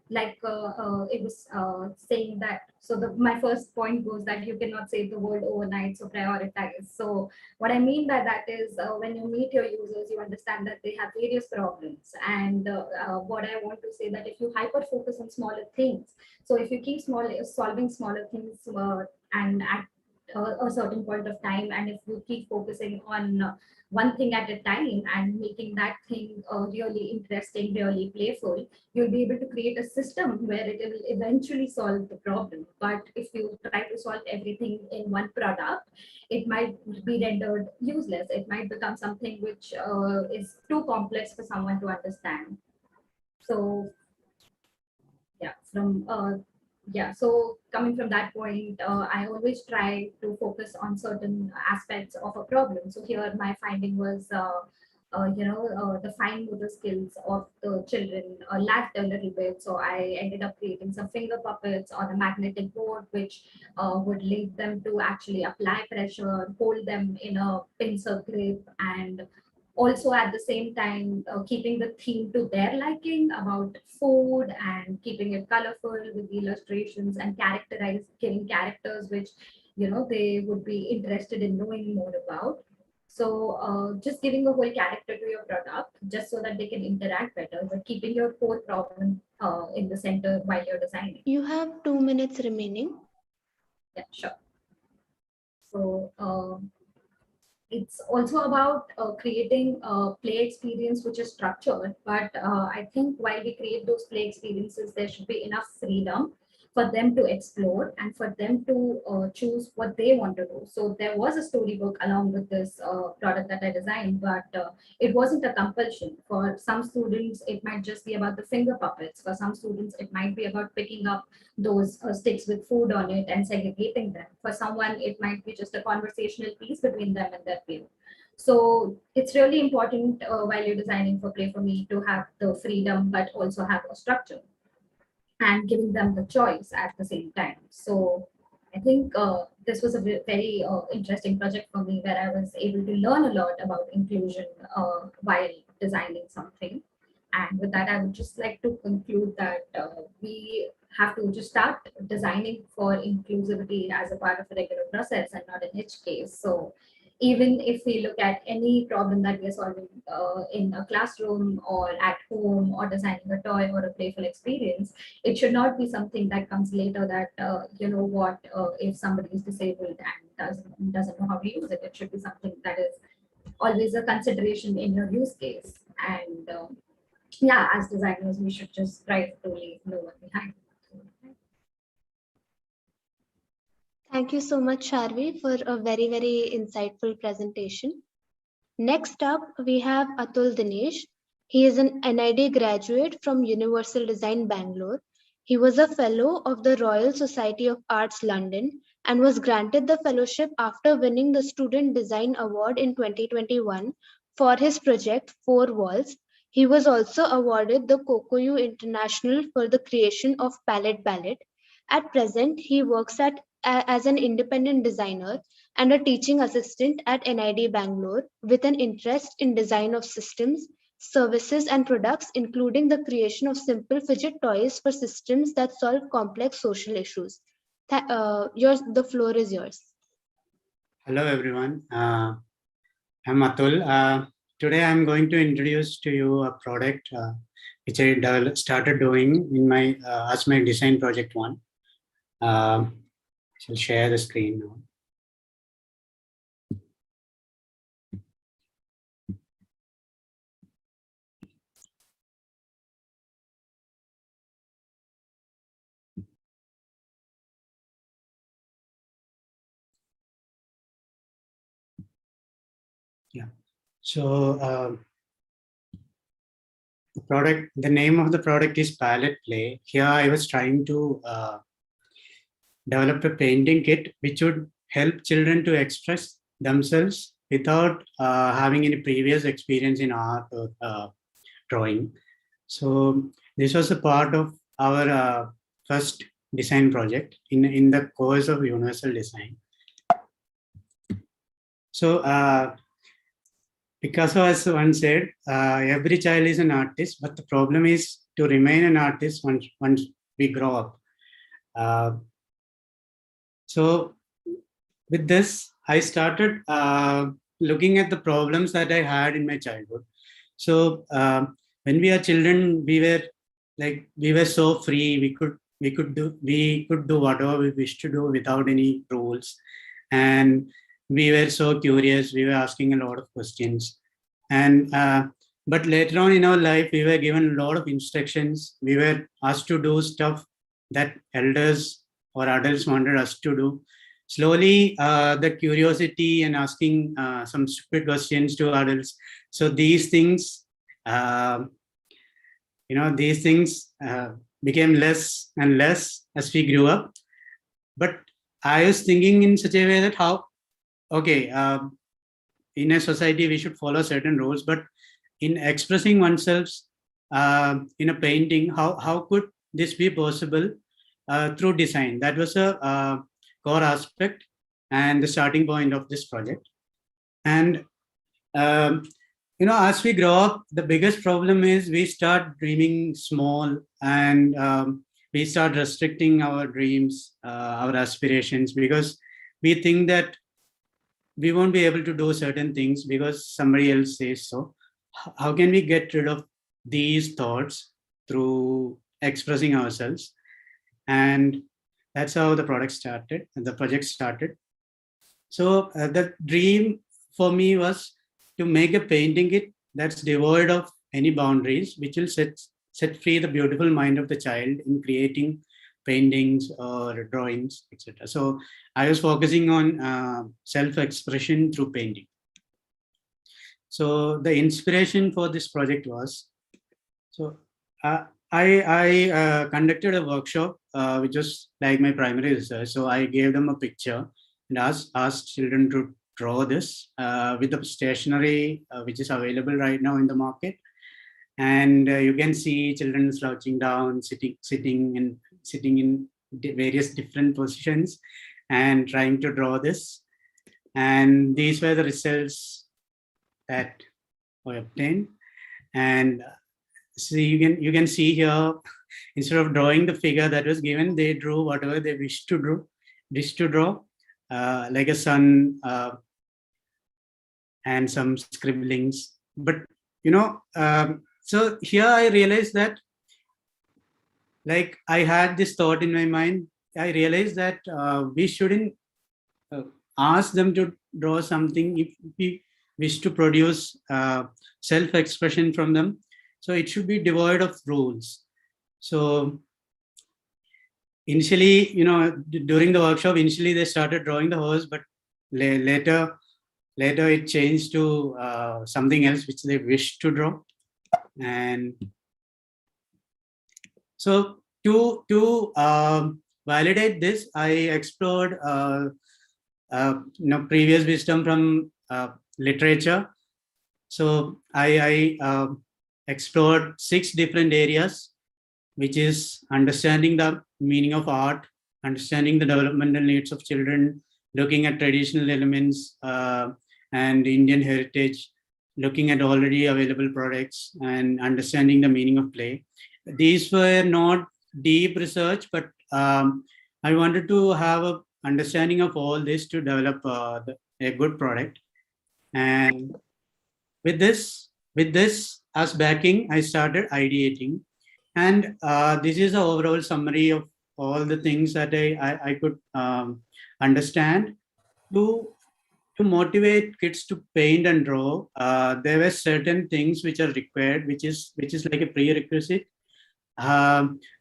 it was saying that, so my first point was that you cannot save the world overnight, so prioritize. So what I mean by that is when you meet your users, you understand that they have various problems. And what I want to say, that if you hyper focus on smaller things, so if you keep solving smaller things and at a certain point of time, and if you keep focusing on one thing at a time and making that thing really interesting, really playful, you'll be able to create a system where it will eventually solve the problem. But if you try to solve everything in one product, it might be rendered useless. It might become something which is too complex for someone to understand. So so coming from that point, I always try to focus on certain aspects of a problem. So here my finding was, the fine motor skills of the children lacked a little bit. So I ended up creating some finger puppets on a magnetic board, which would lead them to actually apply pressure, hold them in a pincer grip, and also at the same time keeping the theme to their liking about food, and keeping it colorful with illustrations, and giving characters which they would be interested in knowing more about. So just giving a whole character to your product, just so that they can interact better, but keeping your core problem in the center while you're designing. You have 2 minutes remaining. Yeah, sure. So it's also about creating a play experience which is structured, but I think while we create those play experiences, there should be enough freedom for them to explore and for them to choose what they want to do. So there was a storybook along with this product that I designed, but it wasn't a compulsion. For some students, it might just be about the finger puppets. For some students, it might be about picking up those sticks with food on it and segregating them. For someone, it might be just a conversational piece between them and their peer. So it's really important while you're designing for play for me to have the freedom, but also have a structure and giving them the choice at the same time. So I think this was a very interesting project for me where I was able to learn a lot about inclusion while designing something. And with that, I would just like to conclude that we have to just start designing for inclusivity as a part of a regular process and not an edge case. So even if we look at any problem that we are solving in a classroom or at home or designing a toy or a playful experience, it should not be something that comes later that, you know what, if somebody is disabled and doesn't know how to use it. It should be something that is always a consideration in your use case. And yeah, as designers, we should just strive to leave no one behind. Thank you so much, Sharvi, for a very, very insightful presentation. Next up, we have Atul Dinesh. He is an NID graduate from Universal Design Bangalore. He was a fellow of the Royal Society of Arts London and was granted the fellowship after winning the Student Design Award in 2021 for his project Four Walls. He was also awarded the Kokoyu International for the creation of Palette Ballet. At present, he works as an independent designer and a teaching assistant at NID Bangalore with an interest in design of systems, services and products, including the creation of simple fidget toys for systems that solve complex social issues. The floor is yours. Hello everyone, I'm Atul. Today I'm going to introduce to you a product which I started doing in my as my design project one. I shall share the screen now. Yeah. So the name of the product is Palette Play. Here I was trying to develop a painting kit which would help children to express themselves without having any previous experience in art or drawing. So this was a part of our first design project in the course of Universal Design. So Picasso has once said, every child is an artist, but the problem is to remain an artist once we grow up. So with this, I started looking at the problems that I had in my childhood. So when we are children, we were so free. We could do whatever we wish to do without any rules, and we were so curious. We were asking a lot of questions, and but later on in our life, we were given a lot of instructions. We were asked to do stuff that elders or adults wanted us to do. Slowly, the curiosity and asking some stupid questions to adults. So these things, became less and less as we grew up. But I was thinking in such a way that in a society we should follow certain rules, but in expressing oneself in a painting, how could this be possible through design? That was a core aspect and the starting point of this project. And as we grow up, the biggest problem is we start dreaming small, and we start restricting our dreams, our aspirations, because we think that we won't be able to do certain things because somebody else says so. How can we get rid of these thoughts through expressing ourselves? And that's how the project started. So the dream for me was to make a painting kit that's devoid of any boundaries, which will set free the beautiful mind of the child in creating paintings or drawings, etc. So I was focusing on self-expression through painting. So the inspiration for this project was, so I conducted a workshop which was like my primary research. So I gave them a picture and asked children to draw this with the stationery which is available right now in the market. And you can see children slouching down, sitting in various different positions and trying to draw this. And these were the results that were obtained. And so you can see here, instead of drawing the figure that was given, they drew whatever they wished to draw, like a sun and some scribblings. But so here I realized that, like, I had this thought in my mind. I realized that we shouldn't ask them to draw something if we wish to produce self-expression from them. So it should be devoid of rules. So initially, during the workshop, initially they started drawing the horse, but later it changed to something else which they wished to draw. And so to validate this, I explored previous wisdom from literature. So I explored 6 different areas, which is understanding the meaning of art, understanding the developmental needs of children, looking at traditional elements and Indian heritage, looking at already available products, and understanding the meaning of play. These were not deep research, but I wanted to have an understanding of all this to develop a good product. And with this as backing, I started ideating. And this is an overall summary of all the things that I could understand. To motivate kids to paint and draw, there were certain things which are required, which is like a prerequisite.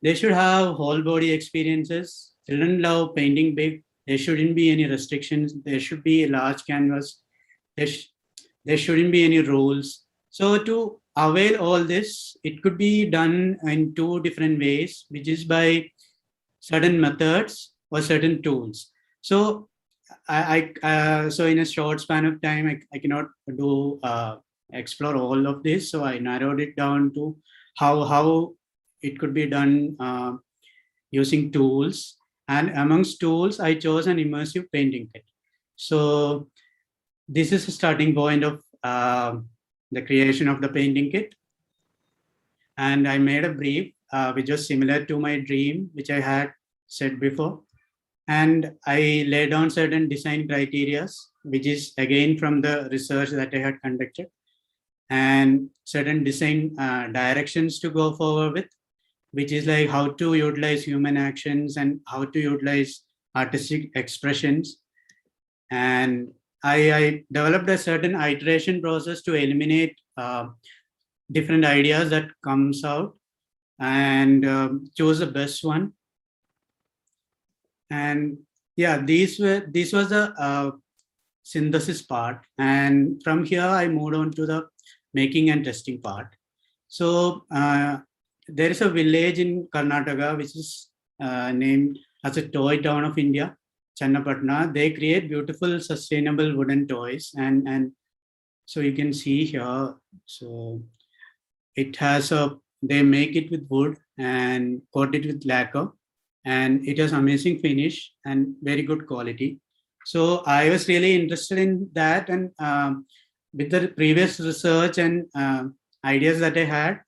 They should have whole body experiences. Children love painting big. There shouldn't be any restrictions. There should be a large canvas. There shouldn't be any rules. So to avail all this, it could be done in 2 different ways, which is by certain methods or certain tools. So so in a short span of time, I cannot explore all of this. So I narrowed it down to how it could be done using tools. And amongst tools, I chose an immersive painting kit. So this is a starting point of the creation of the painting kit. And I made a brief which was similar to my dream, which I had said before. And I laid down certain design criteria, which is again from the research that I had conducted, and certain design directions to go forward with, which is like how to utilize human actions and how to utilize artistic expressions. And I developed a certain iteration process to eliminate different ideas that comes out and chose the best one. And yeah, this was the synthesis part. And from here, I moved on to the making and testing part. So there is a village in Karnataka, which is named as a toy town of India, Channapatna. They create beautiful, sustainable wooden toys. And so you can see here, so it has they make it with wood and coat it with lacquer. And it has amazing finish and very good quality. So I was really interested in that. And with the previous research and ideas that I had,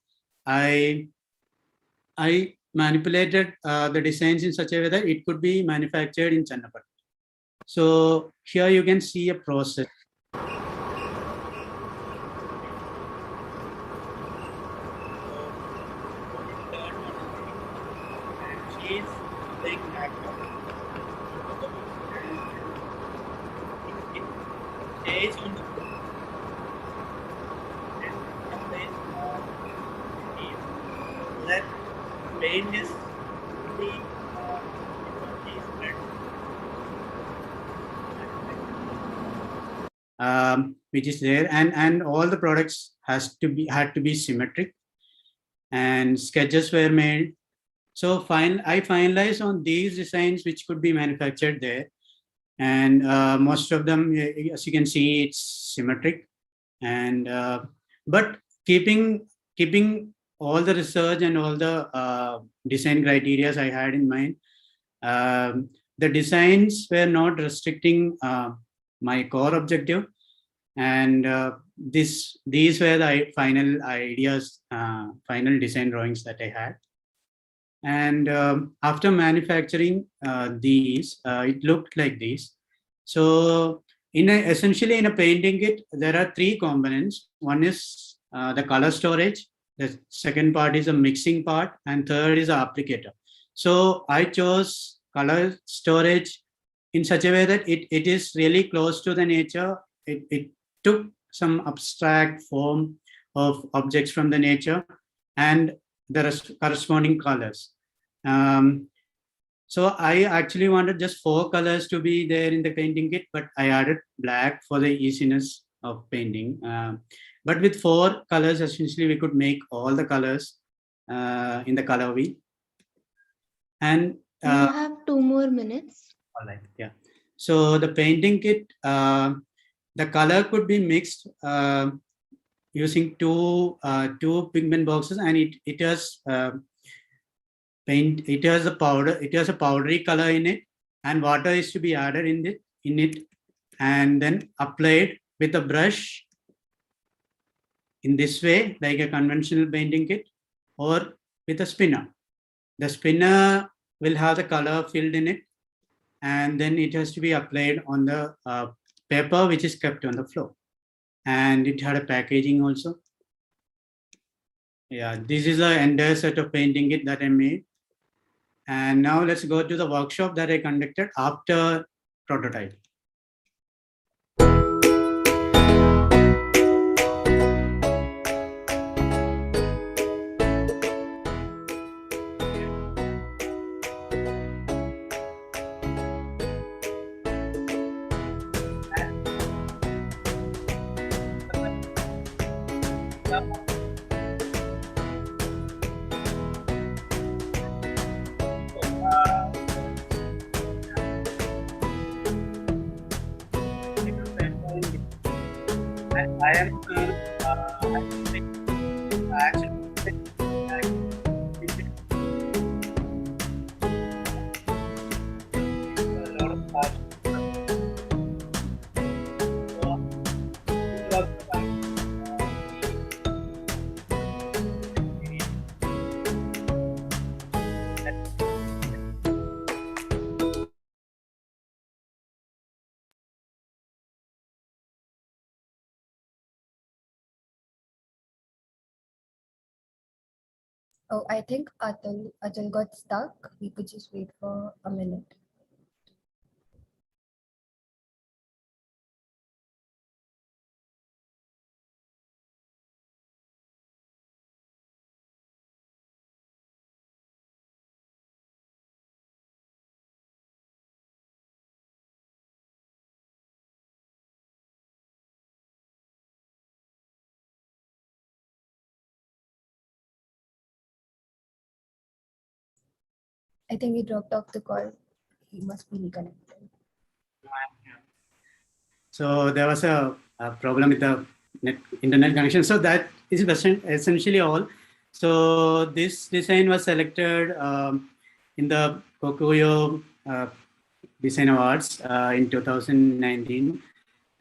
I manipulated the designs in such a way that it could be manufactured in Channapatna. So here you can see a process. That paint is the which is there, and all the products had to be symmetric, and sketches were made. So I finalized on these designs which could be manufactured there, and most of them, as you can see, it's symmetric, and but keeping all the research and all the design criteria I had in mind. The designs were not restricting my core objective, and these were the final ideas, final design drawings that I had. And after manufacturing these, it looked like this. So essentially in a painting kit, there are three components. One is the color storage, the second part is a mixing part, and third is the applicator. So I chose color storage in such a way that it is really close to the nature. It took some abstract form of objects from the nature and the corresponding colors. So I actually wanted just 4 colors to be there in the painting kit, but I added black for the easiness of painting. But with 4 colors, essentially we could make all the colors in the color wheel. And you have 2 more minutes. All right, yeah. So the painting kit, the color could be mixed using two pigment boxes, and it has paint. It has a powder. It has a powdery color in it, and water is to be added in it, and then applied with a brush in this way, like a conventional painting kit, or with a spinner. The spinner will have the color filled in it, and then it has to be applied on the paper, which is kept on the floor. And it had a packaging also. Yeah, this is the entire set of painting kit that I made. And now let's go to the workshop that I conducted after prototype. I am Oh, I think Atul got stuck. We could just wait for a minute. I think he dropped off the call. He must be reconnected. So there was a problem with the internet connection. So that is essentially all. So this design was selected in the Kokuyo Design Awards in 2019.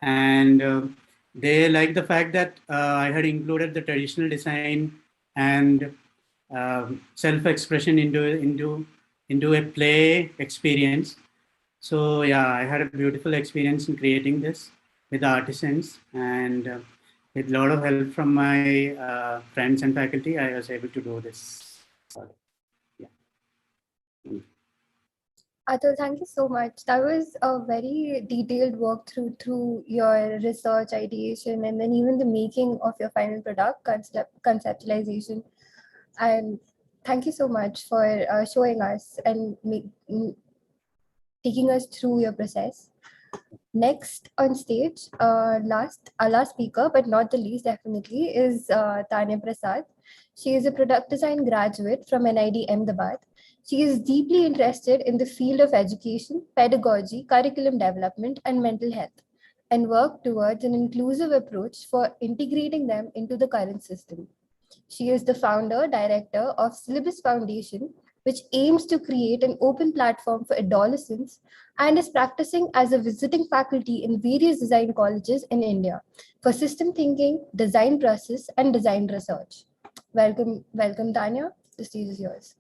And they liked the fact that I had included the traditional design and self-expression into a play experience. So yeah, I had a beautiful experience in creating this with the artisans, and with a lot of help from my friends and faculty, I was able to do this. Yeah. Atul, thank you so much. That was a very detailed walkthrough through your research, ideation, and then even the making of your final product, conceptualization. And thank you so much for showing us and taking us through your process. Next on stage, our last speaker, but not the least definitely, is Tanya Prasad. She is a product design graduate from NID Ahmedabad. She is deeply interested in the field of education, pedagogy, curriculum development, and mental health, and work towards an inclusive approach for integrating them into the current system. She is the founder, director of Syllabus Foundation, which aims to create an open platform for adolescents, and is practicing as a visiting faculty in various design colleges in India for system thinking, design process, and design research. Welcome, Tanya. The stage is yours.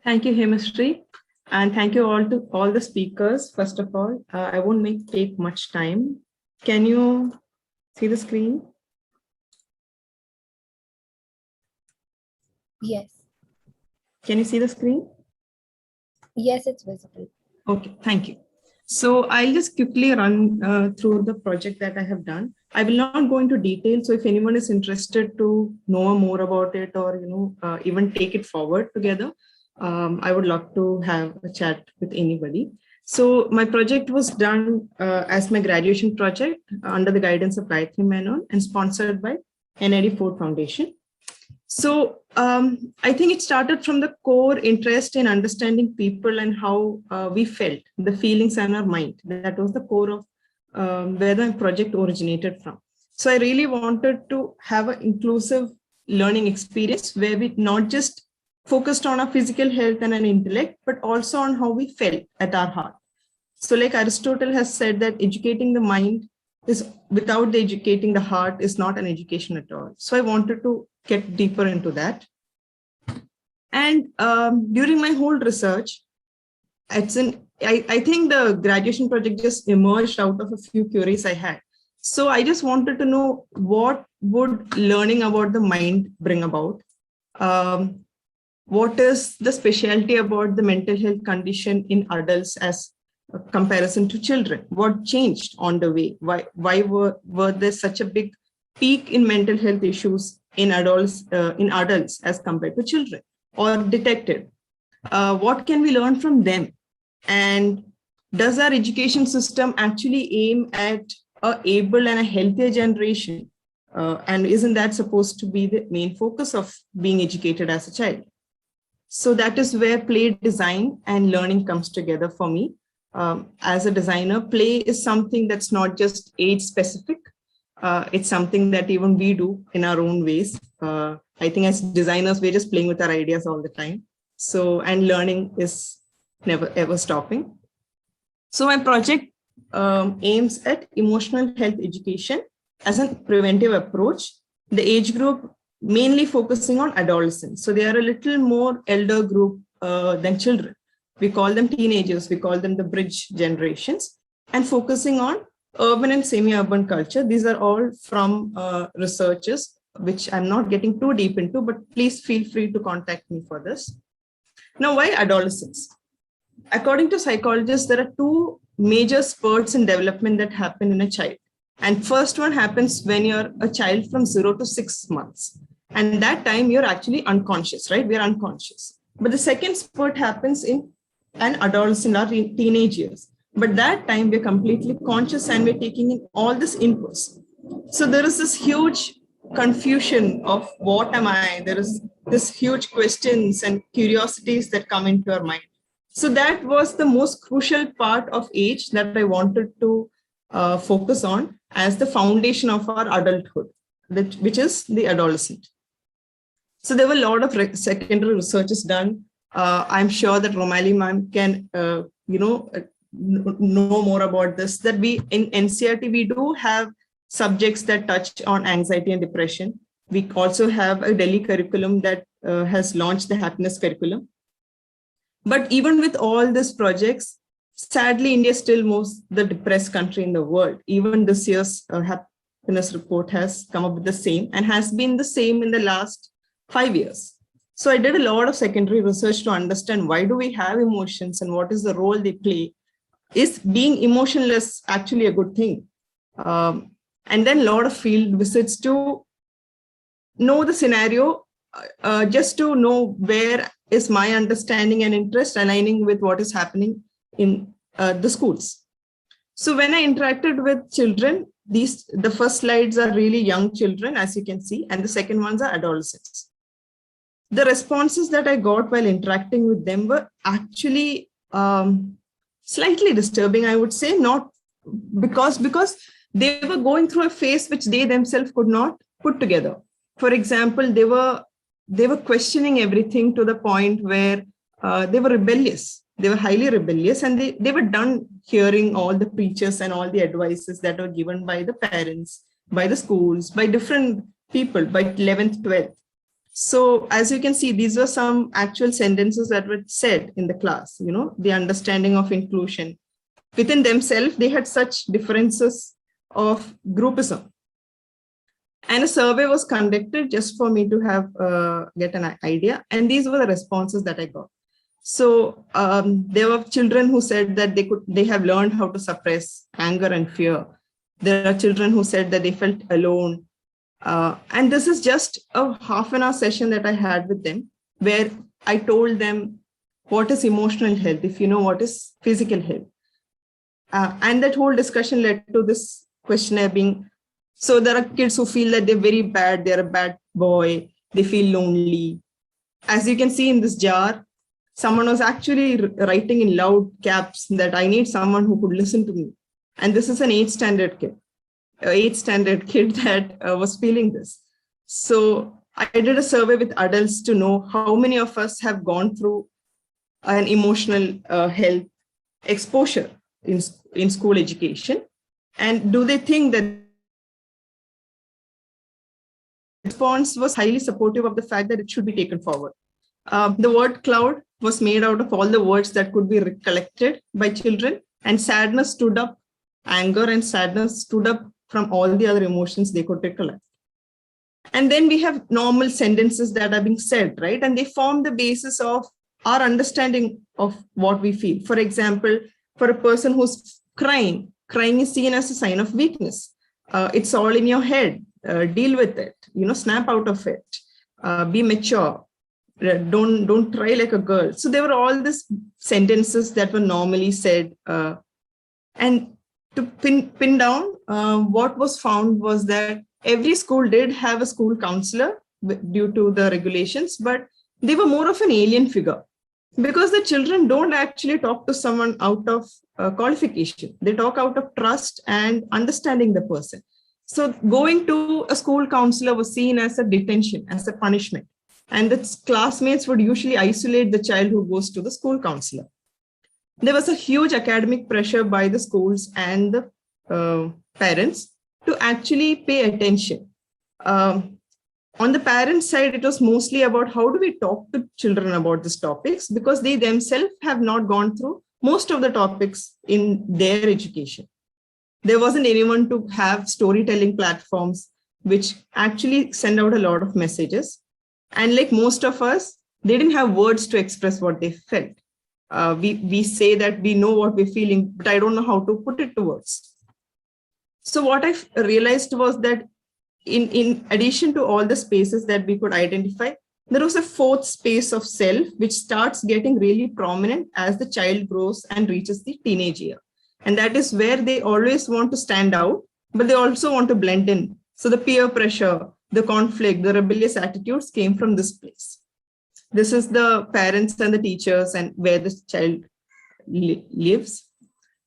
Thank you, Hemashri. And thank you all to all the speakers. First of all, I won't take much time. Can you see the screen? Yes. Can you see the screen? Yes, it's visible. Okay, thank you. So I'll just quickly run through the project that I have done. I will not go into detail. So if anyone is interested to know more about it or even take it forward together, I would love to have a chat with anybody. So my project was done as my graduation project under the guidance of Gayatri Menon and sponsored by NID Ford Foundation. So I think it started from the core interest in understanding people and how we felt, the feelings in our mind. That was the core of where the project originated from. So I really wanted to have an inclusive learning experience where we not just focused on our physical health and an intellect, but also on how we felt at our heart. So like Aristotle has said that educating the mind is without the educating the heart is not an education at all. So I wanted to get deeper into that. And during my whole research, I think the graduation project just emerged out of a few queries I had. So I just wanted to know what would learning about the mind bring about? What is the specialty about the mental health condition in adults as a comparison to children? What changed on the way? Why were there such a big peak in mental health issues in adults as compared to children or detected? What can we learn from them? And does our education system actually aim at a able and a healthier generation? And isn't that supposed to be the main focus of being educated as a child? So that is where play design and learning comes together for me. As a designer, play is something that's not just age specific. It's something that even we do in our own ways. I think as designers, we're just playing with our ideas all the time. So, and learning is never ever stopping. So my project aims at emotional health education as a preventive approach. The age group mainly focusing on adolescents. So they are a little more elder group than children. We call them teenagers. We call them the bridge generations, and focusing on urban and semi-urban culture. These are all from researchers, which I'm not getting too deep into, but please feel free to contact me for this. Now, why adolescents? According to psychologists, there are two major spurts in development that happen in a child. And first one happens when you're a child from 0 to 6 months. And that time you're actually unconscious, right? We're unconscious. But the second spurt happens in an adolescent or teenage years. But that time we're completely conscious and we're taking in all this inputs. So there is this huge confusion of what am I? There is this huge questions and curiosities that come into our mind. So that was the most crucial part of age that I wanted to focus on as the foundation of our adulthood, which is the adolescent. So there were a lot of secondary researches done. I'm sure that Romali ma'am can, know more about this, that we in NCERT, we do have subjects that touch on anxiety and depression. We also have a Delhi curriculum that has launched the happiness curriculum. But even with all these projects, sadly, India is still most the depressed country in the world. Even this year's happiness report has come up with the same and has been the same in the last 5 years. So I did a lot of secondary research to understand why do we have emotions and what is the role they play. Is being emotionless actually a good thing? And then a lot of field visits to know the scenario, just to know where is my understanding and interest aligning with what is happening in the schools. So when I interacted with children, the first slides are really young children, as you can see, and the second ones are adolescents. The responses that I got while interacting with them were actually slightly disturbing, I would say, not because they were going through a phase which they themselves could not put together. For example, they were questioning everything to the point where they were rebellious. They were highly rebellious, and they were done hearing all the preachers and all the advices that were given by the parents, by the schools, by different people, by 11th, 12th. So as you can see, these were some actual sentences that were said in the class, the understanding of inclusion. Within themselves, they had such differences of groupism. And a survey was conducted just for me to have get an idea. And these were the responses that I got. So there were children who said that they have learned how to suppress anger and fear. There are children who said that they felt alone. And this is just a half an hour session that I had with them, where I told them what is emotional health, if you know what is physical health. And that whole discussion led to this questionnaire being, so there are kids who feel that they're very bad, they're a bad boy, they feel lonely. As you can see in this jar, someone was actually writing in loud caps that I need someone who could listen to me. And this is an 8th standard kid. 8th standard kid that was feeling this. So I did a survey with adults to know how many of us have gone through an emotional health exposure in school education, and do they think that response was highly supportive of the fact that it should be taken forward. The word cloud was made out of all the words that could be recollected by children, and sadness stood up, anger and sadness stood up from all the other emotions they could recollect. And then we have normal sentences that are being said, right? And they form the basis of our understanding of what we feel. For example, for a person who's crying is seen as a sign of weakness. It's all in your head. Deal with it. Snap out of it. Be mature. Don't cry like a girl. So there were all these sentences that were normally said. And to pin down, what was found was that every school did have a school counselor due to the regulations, but they were more of an alien figure, because the children don't actually talk to someone out of qualification. They talk out of trust and understanding the person. So going to a school counselor was seen as a detention, as a punishment. And the classmates would usually isolate the child who goes to the school counselor. There was a huge academic pressure by the schools and the parents to actually pay attention. On the parents' side, it was mostly about how do we talk to children about these topics, because they themselves have not gone through most of the topics in their education. There wasn't anyone to have storytelling platforms which actually send out a lot of messages. And like most of us, they didn't have words to express what they felt. We say that we know what we're feeling, but I don't know how to put it to words. So what I realized was that in addition to all the spaces that we could identify, there was a fourth space of self, which starts getting really prominent as the child grows and reaches the teenage year. And that is where they always want to stand out, but they also want to blend in. So the peer pressure, the conflict, the rebellious attitudes came from this place. This is the parents and the teachers and where this child lives.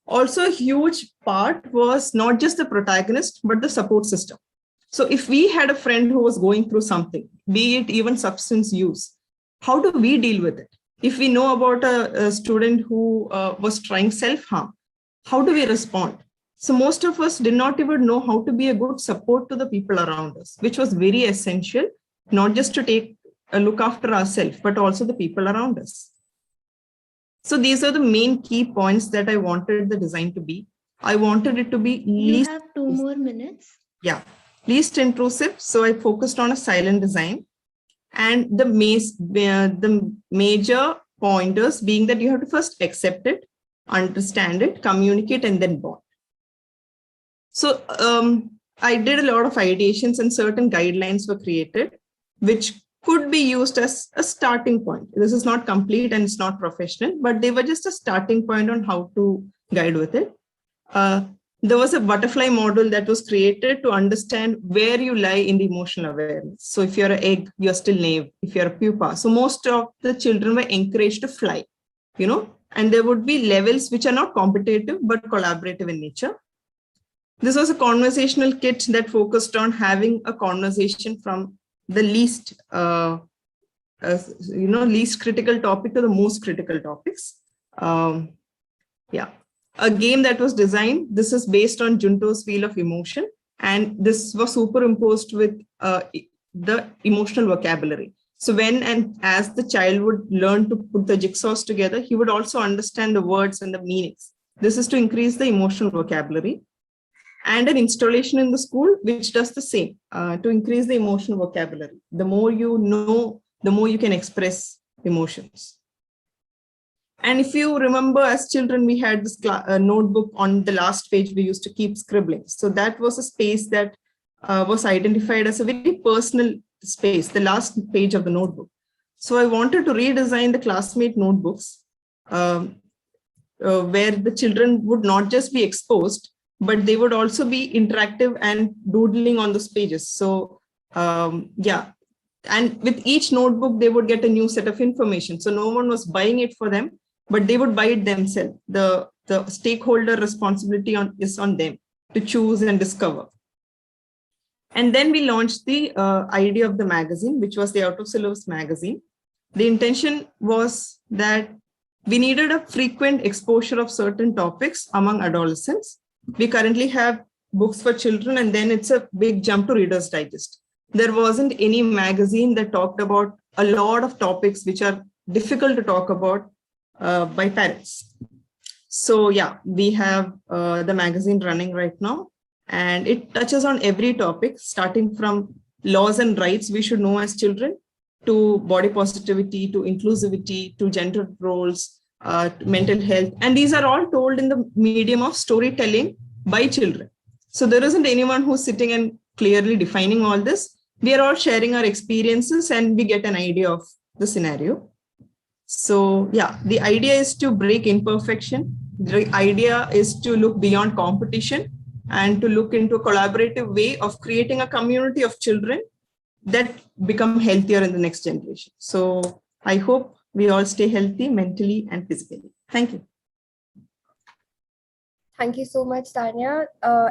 Also, a huge part was not just the protagonist, but the support system. So if we had a friend who was going through something, be it even substance use, how do we deal with it? If we know about a student who was trying self-harm, how do we respond? So most of us did not even know how to be a good support to the people around us, which was very essential, not just to take a look after ourselves, but also the people around us. So these are the main key points that I wanted the design to be. I wanted it to be least. You have 2 more minutes. Yeah, least intrusive. So I focused on a silent design. And the major pointers being that you have to first accept it, understand it, communicate, and then bond. So I did a lot of ideations and certain guidelines were created, which could be used as a starting point. This is not complete and it's not professional, but they were just a starting point on how to guide with it. there was a butterfly model that was created to understand where you lie in the emotional awareness. So if you're an egg, you're still naive. If you're a pupa, so most of the children were encouraged to fly, and there would be levels which are not competitive but collaborative in nature. This was a conversational kit that focused on having a conversation from the least critical topic to the most critical topics. A game that was designed, this is based on Junto's wheel of emotion, and this was superimposed with the emotional vocabulary. So when and as the child would learn to put the jigsaws together, he would also understand the words and the meanings. This is to increase the emotional vocabulary. And an installation in the school which does the same to increase the emotional vocabulary. The more you know, the more you can express emotions. And if you remember, as children, we had this notebook on the last page, we used to keep scribbling. So that was a space that was identified as a very personal space, the last page of the notebook. So I wanted to redesign the classmate notebooks where the children would not just be exposed, but they would also be interactive and doodling on those pages. So and with each notebook, they would get a new set of information. So no one was buying it for them, but they would buy it themselves. The stakeholder responsibility is on them to choose and discover. And then we launched the idea of the magazine, which was the out of syllabus magazine. The intention was that we needed a frequent exposure of certain topics among adolescents. We currently have books for children, and then it's a big jump to Reader's Digest. There wasn't any magazine that talked about a lot of topics which are difficult to talk about by parents. So we have the magazine running right now, and it touches on every topic, starting from laws and rights we should know as children, to body positivity, to inclusivity, to gender roles, to mental health. And these are all told in the medium of storytelling by children. So there isn't anyone who's sitting and clearly defining all this. We are all sharing our experiences and we get an idea of the scenario. So the idea is to break imperfection. The idea is to look beyond competition and to look into a collaborative way of creating a community of children that become healthier in the next generation. So I hope we all stay healthy mentally and physically. Thank you. Thank you so much, Tanya.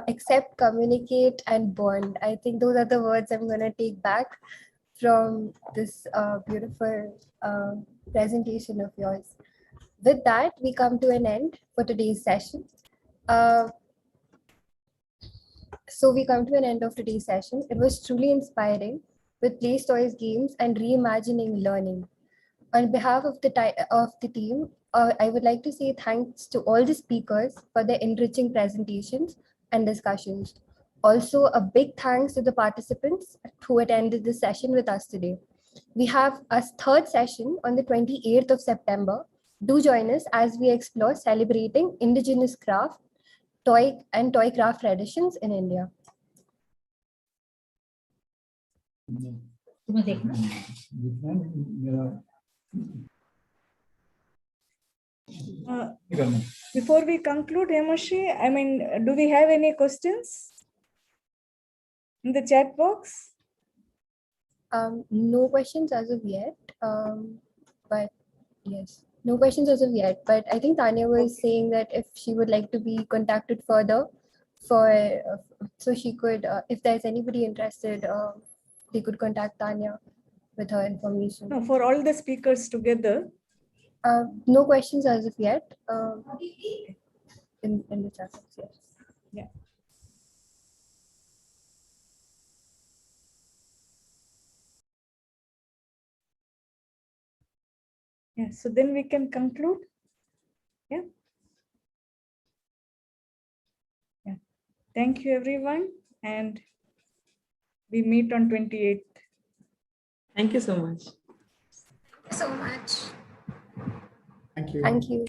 Accept, communicate, and bond. I think those are the words I'm going to take back from this beautiful presentation of yours. With that, we come to an end for today's session. So we come to an end of today's session. It was truly inspiring with play, stories, games, and reimagining learning. On behalf of the team, I would like to say thanks to all the speakers for their enriching presentations and discussions. Also, a big thanks to the participants who attended this session with us today. We have a third session on the 28th of September. Do join us as we explore celebrating indigenous craft, toy craft traditions in India. Before we conclude, Hemashi, I mean, do we have any questions in the chat box? No questions as of yet, but yes, no questions as of yet. But I think Tanya was saying that if she would like to be contacted further so she could, if there's anybody interested, they could contact Tanya with her information. No, for all the speakers together. No questions as of yet in the chat box, yes. Yeah. Yeah, so then we can conclude. Yeah. Yeah. Thank you, everyone. And we meet on 28th. Thank you so much. So much. Thank you. Thank you.